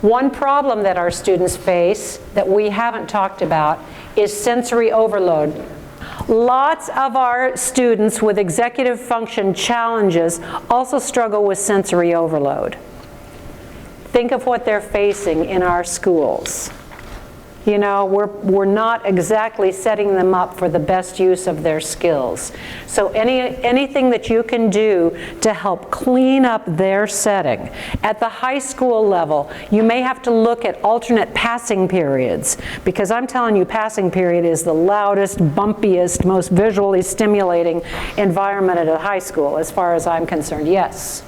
one problem that our students face that we haven't talked about is sensory overload. Lots of our students with executive function challenges also struggle with sensory overload. Think of what they're facing in our schools. you know, we're not exactly setting them up for the best use of their skills. So anything that you can do to help clean up their setting. At the high school level, you may have to look at alternate passing periods, because I'm telling you, passing period is the loudest, bumpiest, most visually stimulating environment at a high school, as far as I'm concerned. Yes?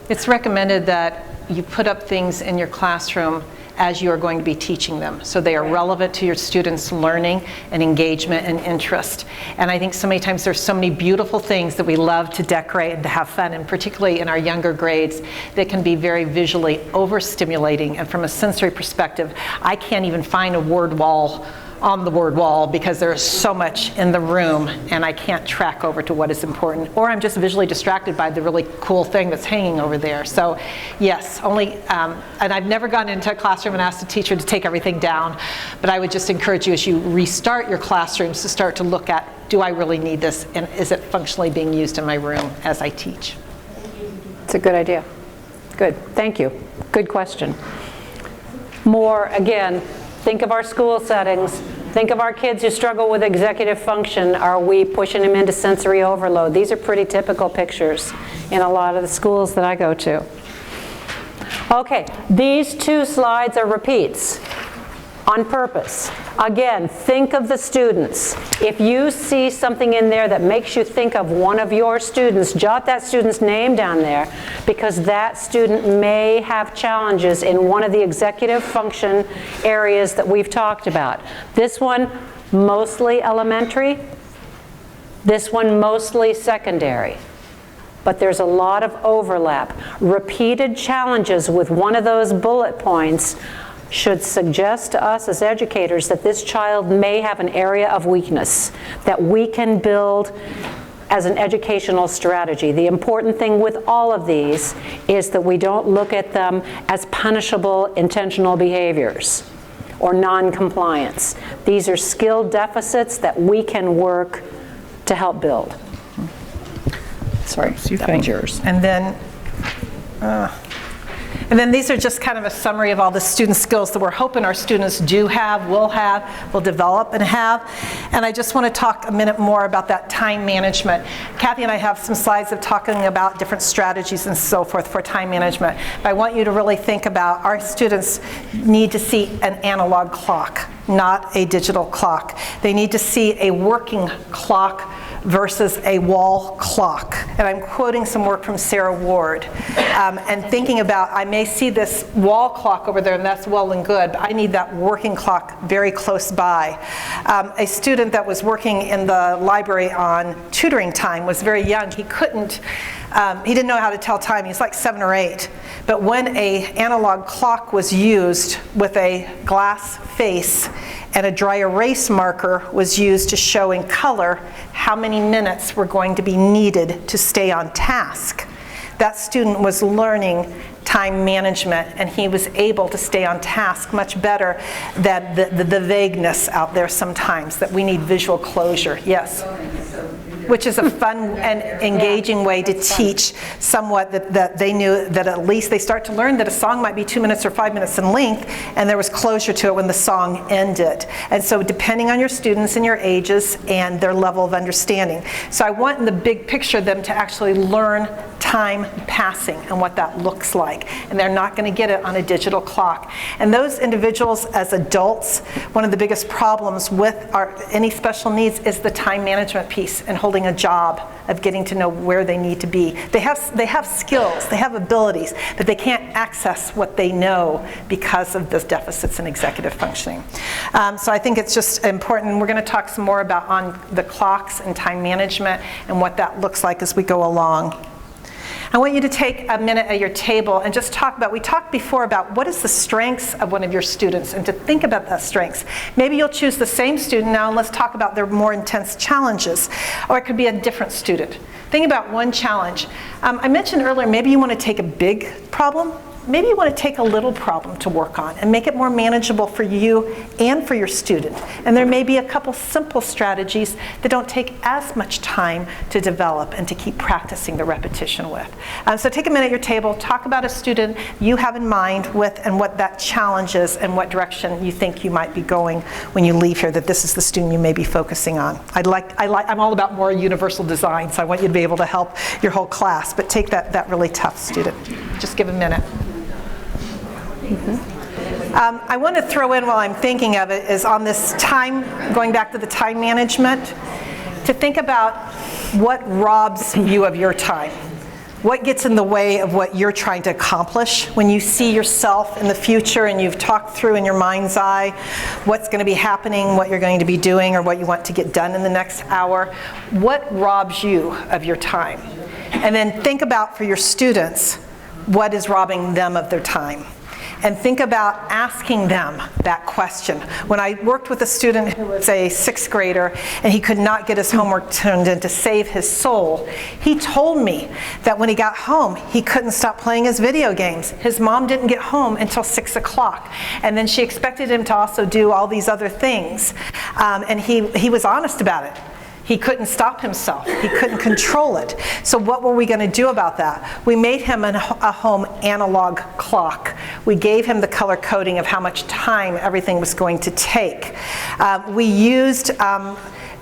It's recommended that you put up things in your classroom as you are going to be teaching them, so they are relevant to your students' learning and engagement and interest. And I think so many times there's so many beautiful things that we love to decorate and to have fun, and particularly in our younger grades, that can be very visually overstimulating. And from a sensory perspective, I can't even find a word wall on the word wall because there's so much in the room and I can't track over to what is important, or I'm just visually distracted by the really cool thing that's hanging over there. So yes, only, and I've never gone into a classroom and asked a teacher to take everything down, but I would just encourage you as you restart your classrooms to start to look at, do I really need this, and is it functionally being used in my room as I teach? It's a good idea. Good, thank you. Good question. More, again, think of our school settings. Think of our kids who struggle with executive function. Are we pushing them into sensory overload? These are pretty typical pictures in a lot of the schools that I go to. Okay, these two slides are repeats on purpose. Again, think of the students. If you see something in there that makes you think of one of your students, jot that student's name down there, because that student may have challenges in one of the executive function areas that we've talked about. This one, mostly elementary. This one, mostly secondary. But there's a lot of overlap. Repeated challenges with one of those bullet points should suggest to us as educators that this child may have an area of weakness that we can build as an educational strategy. The important thing with all of these is that we don't look at them as punishable intentional behaviors or non-compliance. These are skill deficits that we can work to help build. Sorry, that one's yours. And then these are just kind of a summary of all the student skills that we're hoping our students do have, will develop and have. And I just want to talk a minute more about that time management. Kathy and I have some slides of talking about different strategies and so forth for time management. But I want you to really think about our students need to see an analog clock, not a digital clock. They need to see a working clock versus a wall clock. And I'm quoting some work from Sarah Ward. And thinking about, I may see this wall clock over there and that's well and good, but I need that working clock very close by. A student that was working in the library on tutoring time was very young. He didn't know how to tell time. He's like 7 or 8. But when an analog clock was used with a glass face and a dry erase marker was used to show in color how many minutes were going to be needed to stay on task, that student was learning time management, and he was able to stay on task much better than the vagueness out there sometimes, that we need visual closure. Yes? Which is a fun and engaging way to teach somewhat that they knew that at least they start to learn that a song might be 2 minutes or 5 minutes in length, and there was closure to it when the song ended. And so depending on your students and your ages and their level of understanding. So I want in the big picture them to actually learn time passing and what that looks like. And they're not going to get it on a digital clock. And those individuals as adults, one of the biggest problems with any special needs is the time management piece and holding a job of getting to know where they need to be. They have skills, they have abilities, but they can't access what they know because of those deficits in executive functioning. So I think it's just important. We're going to talk some more about on the clocks and time management and what that looks like as we go along. I want you to take a minute at your table and just talk about, we talked before about what is the strengths of one of your students, and to think about that strengths. Maybe you'll choose the same student now and let's talk about their more intense challenges. Or it could be a different student. Think about one challenge. I mentioned earlier, maybe you want to take a big problem maybe you want to take a little problem to work on and make it more manageable for you and for your student. And there may be a couple simple strategies that don't take as much time to develop and to keep practicing the repetition with. So take a minute at your table, talk about a student you have in mind with and what that challenge is and what direction you think you might be going when you leave here, that this is the student you may be focusing on. I'm all about more universal design, so I want you to be able to help your whole class, but take that really tough student. Just give a minute. I want to throw in while I'm thinking of it is on this time, going back to the time management, to think about what robs you of your time. What gets in the way of what you're trying to accomplish when you see yourself in the future and you've talked through in your mind's eye what's going to be happening, what you're going to be doing, or what you want to get done in the next hour? What robs you of your time? And then think about, for your students, what is robbing them of their time. And think about asking them that question. When I worked with a student who was a 6th grader and he could not get his homework turned in to save his soul, he told me that when he got home, he couldn't stop playing his video games. His mom didn't get home until 6 o'clock. And then she expected him to also do all these other things. And he was honest about it. He couldn't stop himself. He couldn't control it. So what were we going to do about that? We made him a home analog clock. We gave him the color coding of how much time everything was going to take. We used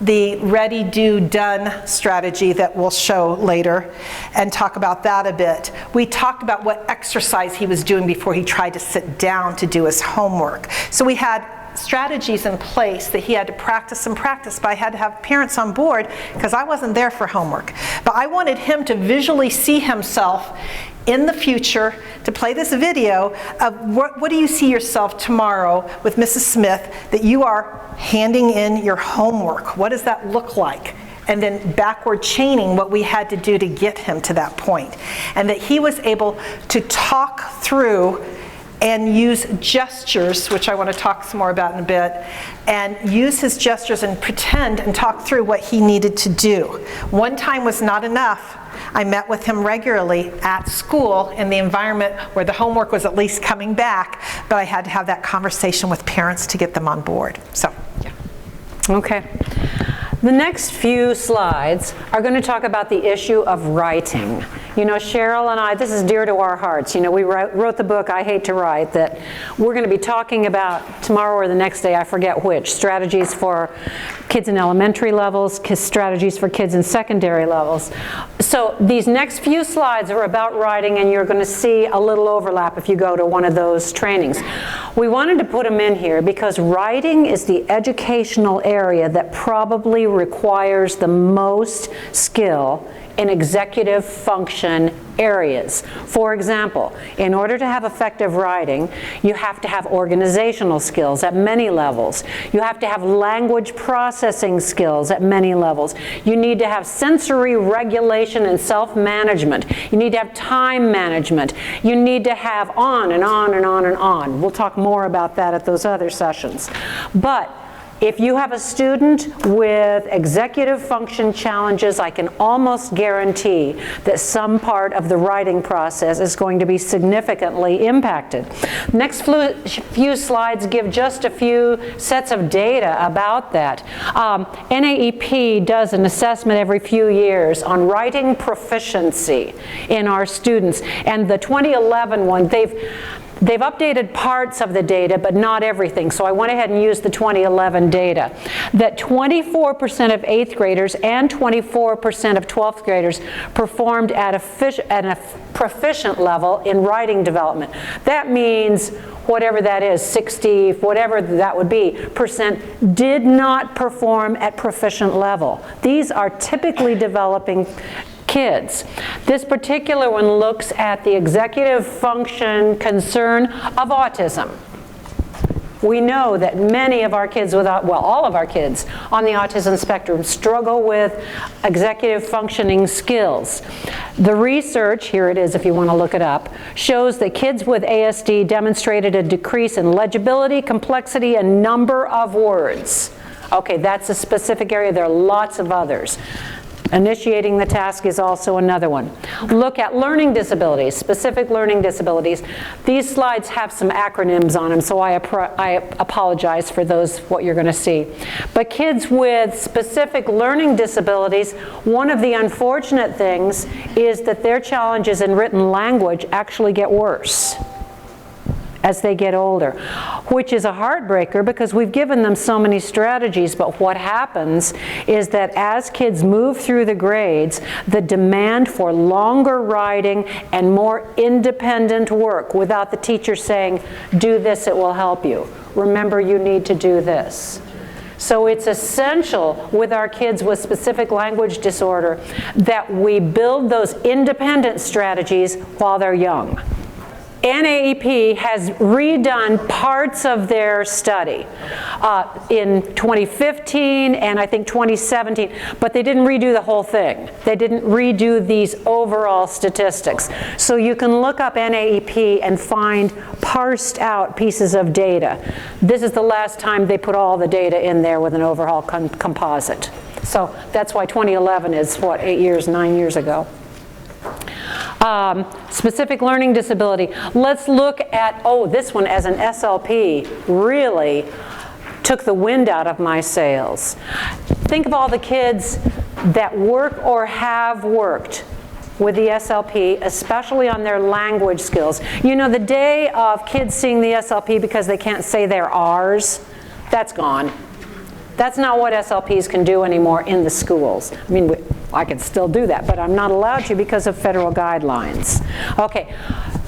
the ready, do, done strategy that we'll show later and talk about that a bit. We talked about what exercise he was doing before he tried to sit down to do his homework. So we had strategies in place that he had to practice and practice, but I had to have parents on board because I wasn't there for homework. But I wanted him to visually see himself in the future, to play this video of what do you see yourself tomorrow with Mrs. Smith that you are handing in your homework? What does that look like? And then backward chaining what we had to do to get him to that point. And that he was able to talk through and use gestures, which I want to talk some more about in a bit, and use his gestures and pretend and talk through what he needed to do. One time was not enough. I met with him regularly at school in the environment where the homework was at least coming back, but I had to have that conversation with parents to get them on board. So, yeah. Okay. The next few slides are going to talk about the issue of writing. You know, Cheryl and I, this is dear to our hearts. You know, we wrote the book, I Hate to Write, that we're going to be talking about tomorrow or the next day, I forget which, strategies for kids in elementary levels, strategies for kids in secondary levels. So these next few slides are about writing, and you're going to see a little overlap if you go to one of those trainings. We wanted to put them in here because writing is the educational area that probably requires the most skill in executive function areas. For example, in order to have effective writing, you have to have organizational skills at many levels. You have to have language processing skills at many levels. You need to have sensory regulation and self-management. You need to have time management. You need to have on and on and on and on. We'll talk more about that at those other sessions. But if you have a student with executive function challenges, I can almost guarantee that some part of the writing process is going to be significantly impacted. Next few slides give just a few sets of data about that. NAEP does an assessment every few years on writing proficiency in our students. And the 2011 one, They've updated parts of the data, but not everything, so I went ahead and used the 2011 data. That 24% of 8th graders and 24% of 12th graders performed at a proficient level in writing development. That means whatever that is, 60, whatever that would be, percent did not perform at proficient level. These are typically developing kids. This particular one looks at the executive function concern of autism. We know that many of our kids all of our kids on the autism spectrum struggle with executive functioning skills. The research, here it is if you want to look it up, shows that kids with ASD demonstrated a decrease in legibility, complexity, and number of words. Okay, that's a specific area. There are lots of others. Initiating the task is also another one. Look at learning disabilities, specific learning disabilities. These slides have some acronyms on them, so I apologize for those, what you're going to see. But kids with specific learning disabilities, one of the unfortunate things is that their challenges in written language actually get worse as they get older, which is a heartbreaker because we've given them so many strategies, but what happens is that as kids move through the grades, the demand for longer writing and more independent work without the teacher saying, do this, it will help you. Remember, you need to do this. So it's essential with our kids with specific language disorder that we build those independent strategies while they're young. NAEP has redone parts of their study in 2015 and I think 2017, but they didn't redo the whole thing. They didn't redo these overall statistics. So you can look up NAEP and find parsed out pieces of data. This is the last time they put all the data in there with an overhaul composite. So that's why 2011 is, what, 9 years ago. Specific learning disability. Let's look at, this one as an SLP really took the wind out of my sails. Think of all the kids that work or have worked with the SLP, especially on their language skills. You know, the day of kids seeing the SLP because they can't say their R's, that's gone. That's not what SLPs can do anymore in the schools. I mean, I can still do that, but I'm not allowed to because of federal guidelines. Okay,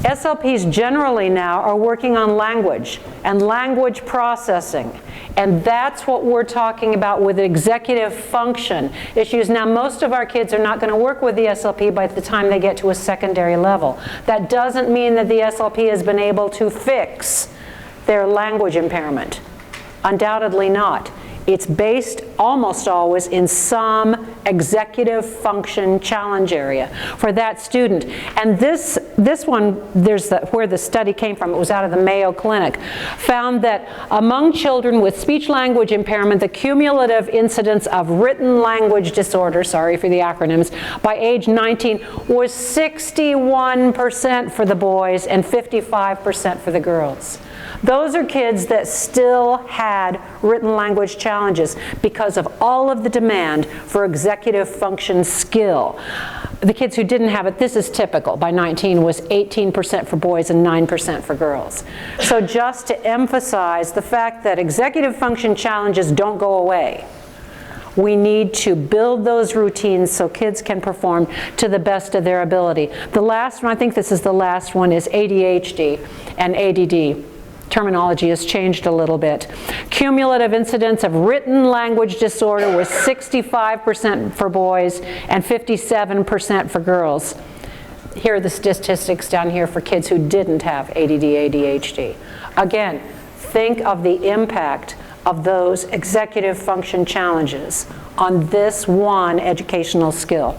SLPs generally now are working on language and language processing, and that's what we're talking about with executive function issues. Now, most of our kids are not going to work with the SLP by the time they get to a secondary level. That doesn't mean that the SLP has been able to fix their language impairment. Undoubtedly not. It's based almost always in some executive function challenge area for that student. And this one, where the study came from, it was out of the Mayo Clinic, found that among children with speech-language impairment, the cumulative incidence of written language disorder, sorry for the acronyms, by age 19 was 61% for the boys and 55% for the girls. Those are kids that still had written language challenges because of all of the demand for executive function skill. The kids who didn't have it, this is typical, by 19 was 18% for boys and 9% for girls. So just to emphasize the fact that executive function challenges don't go away. We need to build those routines so kids can perform to the best of their ability. The last one, I think this is the last one, is ADHD and ADD. Terminology has changed a little bit. Cumulative incidence of written language disorder was 65% for boys and 57% for girls. Here are the statistics down here for kids who didn't have ADD, ADHD. Again, think of the impact of those executive function challenges on this one educational skill.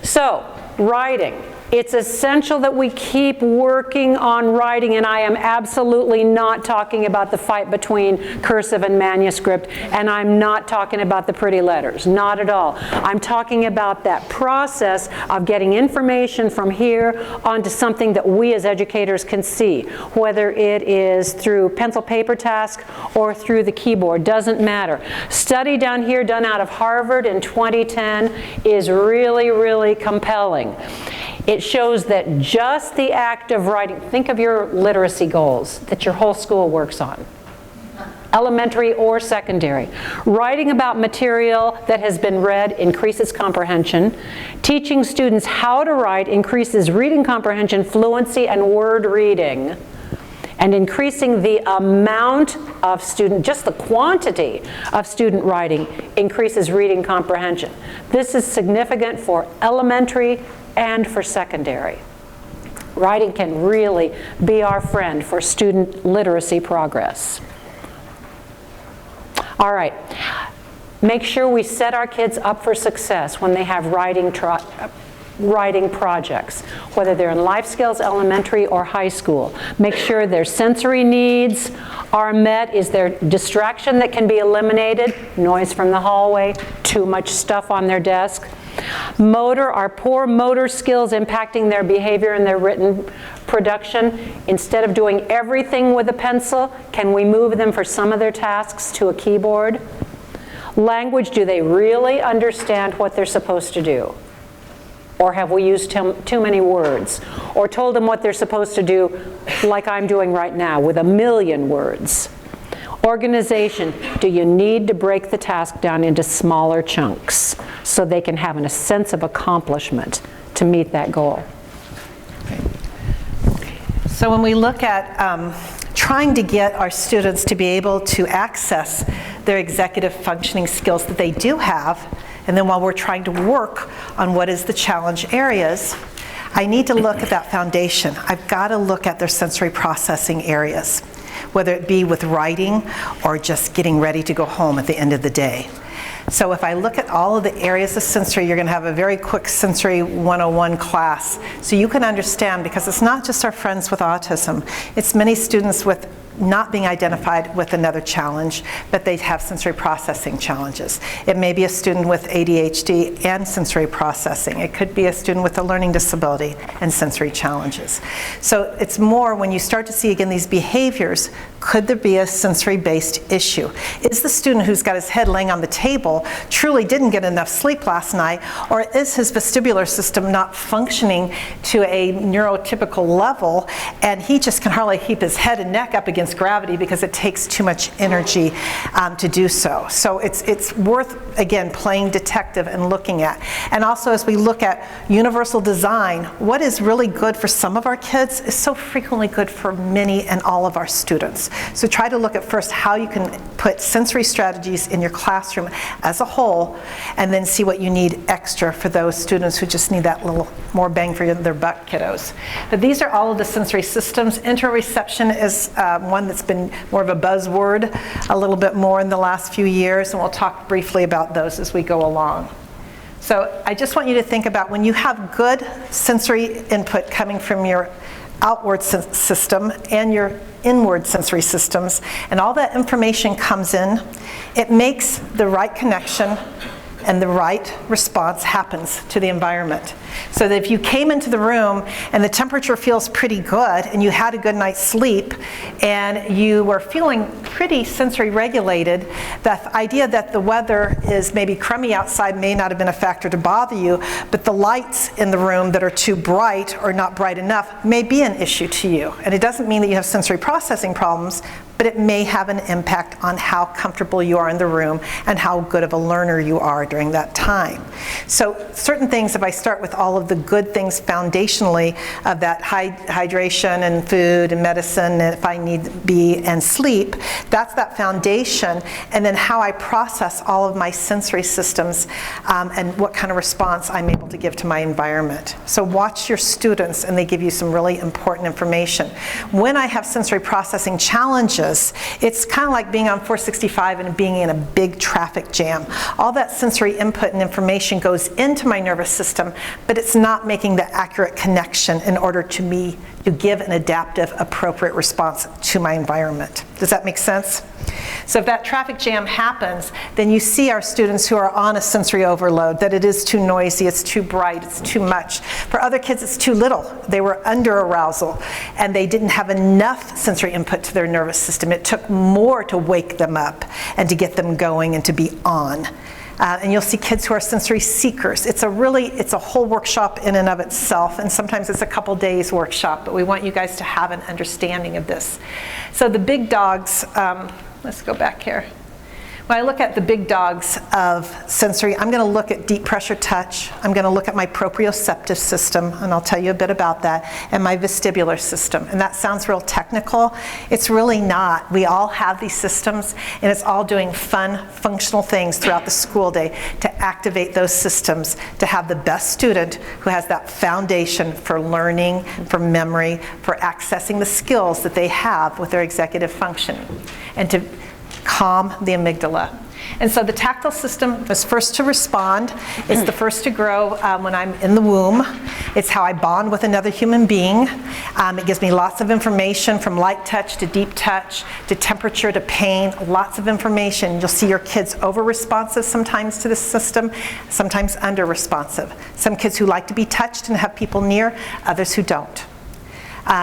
So, writing. It's essential that we keep working on writing, and I am absolutely not talking about the fight between cursive and manuscript, and I'm not talking about the pretty letters, not at all. I'm talking about that process of getting information from here onto something that we as educators can see, whether it is through pencil paper task or through the keyboard, doesn't matter. Study down here done out of Harvard in 2010 is really, really compelling. It shows that just the act of writing, think of your literacy goals that your whole school works on, elementary or secondary. Writing about material that has been read increases comprehension. Teaching students how to write increases reading comprehension, fluency, and word reading. And increasing the amount of student, just the quantity of student writing increases reading comprehension. This is significant for elementary and for secondary. Writing can really be our friend for student literacy progress. All right, make sure we set our kids up for success when they have writing writing projects, whether they're in life skills, elementary, or high school. Make sure their sensory needs are met. Is there distraction that can be eliminated? Noise from the hallway, too much stuff on their desk. Motor, are poor motor skills impacting their behavior and their written production? Instead of doing everything with a pencil, can we move them for some of their tasks to a keyboard? Language, do they really understand what they're supposed to do? Or have we used too many words? Or told them what they're supposed to do, like I'm doing right now, with 1,000,000 words? Organization, do you need to break the task down into smaller chunks so they can have a sense of accomplishment to meet that goal? So when we look at trying to get our students to be able to access their executive functioning skills that they do have, and then while we're trying to work on what is the challenge areas, I need to look at that foundation. I've got to look at their sensory processing areas, whether it be with writing or just getting ready to go home at the end of the day. So if I look at all of the areas of sensory, you're going to have a very quick Sensory 101 class, so you can understand, because it's not just our friends with autism, it's many students with not being identified with another challenge, but they have sensory processing challenges. It may be a student with ADHD and sensory processing. It could be a student with a learning disability and sensory challenges. So it's more when you start to see again these behaviors, could there be a sensory-based issue? Is the student who's got his head laying on the table truly didn't get enough sleep last night, or is his vestibular system not functioning to a neurotypical level and he just can hardly keep his head and neck up against gravity because it takes too much energy to do so. So it's worth, again, playing detective and looking at. And also as we look at universal design, what is really good for some of our kids is so frequently good for many and all of our students. So try to look at first how you can put sensory strategies in your classroom as a whole, and then see what you need extra for those students who just need that little more bang for their buck kiddos. But these are all of the sensory systems. Interoception is one that's been more of a buzzword a little bit more in the last few years, and we'll talk briefly about those as we go along. So I just want you to think about when you have good sensory input coming from your outward system and your inward sensory systems, and all that information comes in, it makes the right connection and the right response happens to the environment. So that if you came into the room and the temperature feels pretty good and you had a good night's sleep and you were feeling pretty sensory regulated, the idea that the weather is maybe crummy outside may not have been a factor to bother you, but the lights in the room that are too bright or not bright enough may be an issue to you. And it doesn't mean that you have sensory processing problems, but it may have an impact on how comfortable you are in the room and how good of a learner you are during that time. So certain things, if I start with all of the good things foundationally of that hydration and food and medicine, and if I need be, and sleep, that's that foundation. And then how I process all of my sensory systems and what kind of response I'm able to give to my environment. So watch your students and they give you some really important information. When I have sensory processing challenges, it's kind of like being on 465 and being in a big traffic jam. All that sensory input and information goes into my nervous system, but it's not making the accurate connection in order to me to give an adaptive, appropriate response to my environment. Does that make sense? So if that traffic jam happens, then you see our students who are on a sensory overload, that it is too noisy, it's too bright, it's too much. For other kids, it's too little. They were under arousal, and they didn't have enough sensory input to their nervous system. It took more to wake them up and to get them going and to be on. And you'll see kids who are sensory seekers. It's a whole workshop in and of itself, and sometimes it's a couple days workshop, but we want you guys to have an understanding of this. So the big dogs, let's go back here. When I look at the big dogs of sensory, I'm going to look at deep pressure touch. I'm going to look at my proprioceptive system, and I'll tell you a bit about that, and my vestibular system. And that sounds real technical. It's really not. We all have these systems, and it's all doing fun, functional things throughout the school day to activate those systems to have the best student who has that foundation for learning, for memory, for accessing the skills that they have with their executive functioning, and to calm the amygdala. And so the tactile system was first to respond. It's the first to grow when I'm in the womb. It's how I bond with another human being. It gives me lots of information, from light touch to deep touch to temperature to pain, lots of information. You'll see your kids over-responsive sometimes to the system, sometimes under-responsive. Some kids who like to be touched and have people near, others who don't.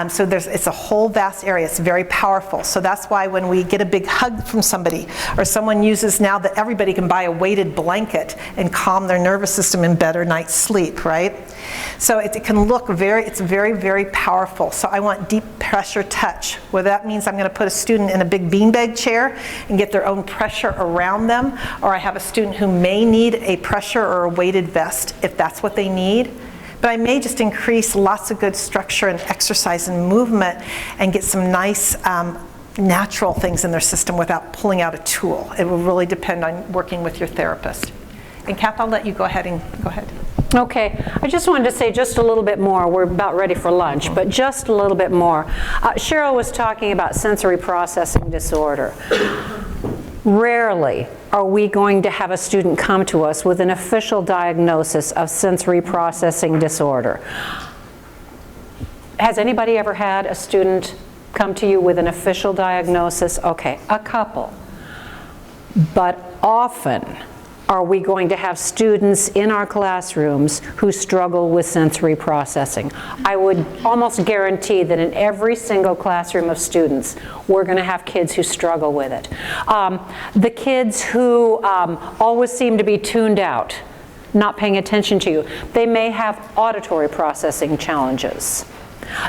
So it's a whole vast area. It's very powerful. So that's why when we get a big hug from somebody, or someone uses now that everybody can buy a weighted blanket and calm their nervous system in better night's sleep, right? So it can look it's very, very powerful. So I want deep pressure touch. Well, that means I'm going to put a student in a big beanbag chair and get their own pressure around them, or I have a student who may need a pressure or a weighted vest if that's what they need. But I may just increase lots of good structure and exercise and movement and get some nice natural things in their system without pulling out a tool. It will really depend on working with your therapist. And Kath, I'll let you go ahead. Okay, I just wanted to say just a little bit more. We're about ready for lunch, but just a little bit more. Cheryl was talking about sensory processing disorder. Rarely are we going to have a student come to us with an official diagnosis of sensory processing disorder. Has anybody ever had a student come to you with an official diagnosis? Okay, a couple. But often are we going to have students in our classrooms who struggle with sensory processing. I would almost guarantee that in every single classroom of students, we're going to have kids who struggle with it. The kids who always seem to be tuned out, not paying attention to you, they may have auditory processing challenges.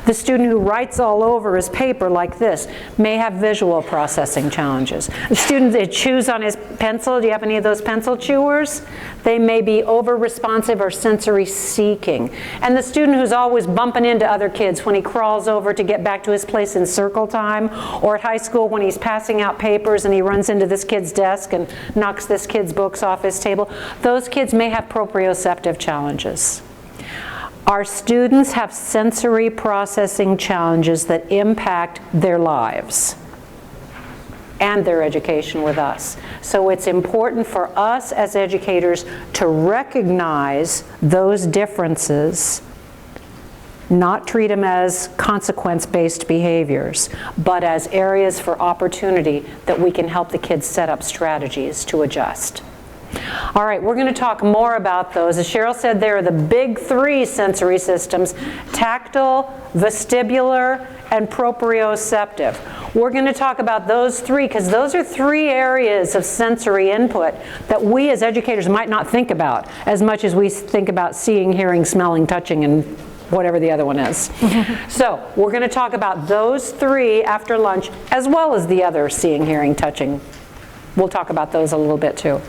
The student who writes all over his paper like this may have visual processing challenges. The student that chews on his pencil, do you have any of those pencil chewers? They may be over-responsive or sensory seeking. And the student who's always bumping into other kids when he crawls over to get back to his place in circle time, or at high school when he's passing out papers and he runs into this kid's desk and knocks this kid's books off his table, those kids may have proprioceptive challenges. Our students have sensory processing challenges that impact their lives and their education with us. So it's important for us as educators to recognize those differences, not treat them as consequence-based behaviors, but as areas for opportunity that we can help the kids set up strategies to adjust. All right, we're going to talk more about those. As Cheryl said, there are the big three sensory systems: tactile, vestibular, and proprioceptive. We're going to talk about those three because those are three areas of sensory input that we as educators might not think about as much as we think about seeing, hearing, smelling, touching, and whatever the other one is. So we're going to talk about those three after lunch, as well as the other seeing, hearing, touching. We'll talk about those a little bit too.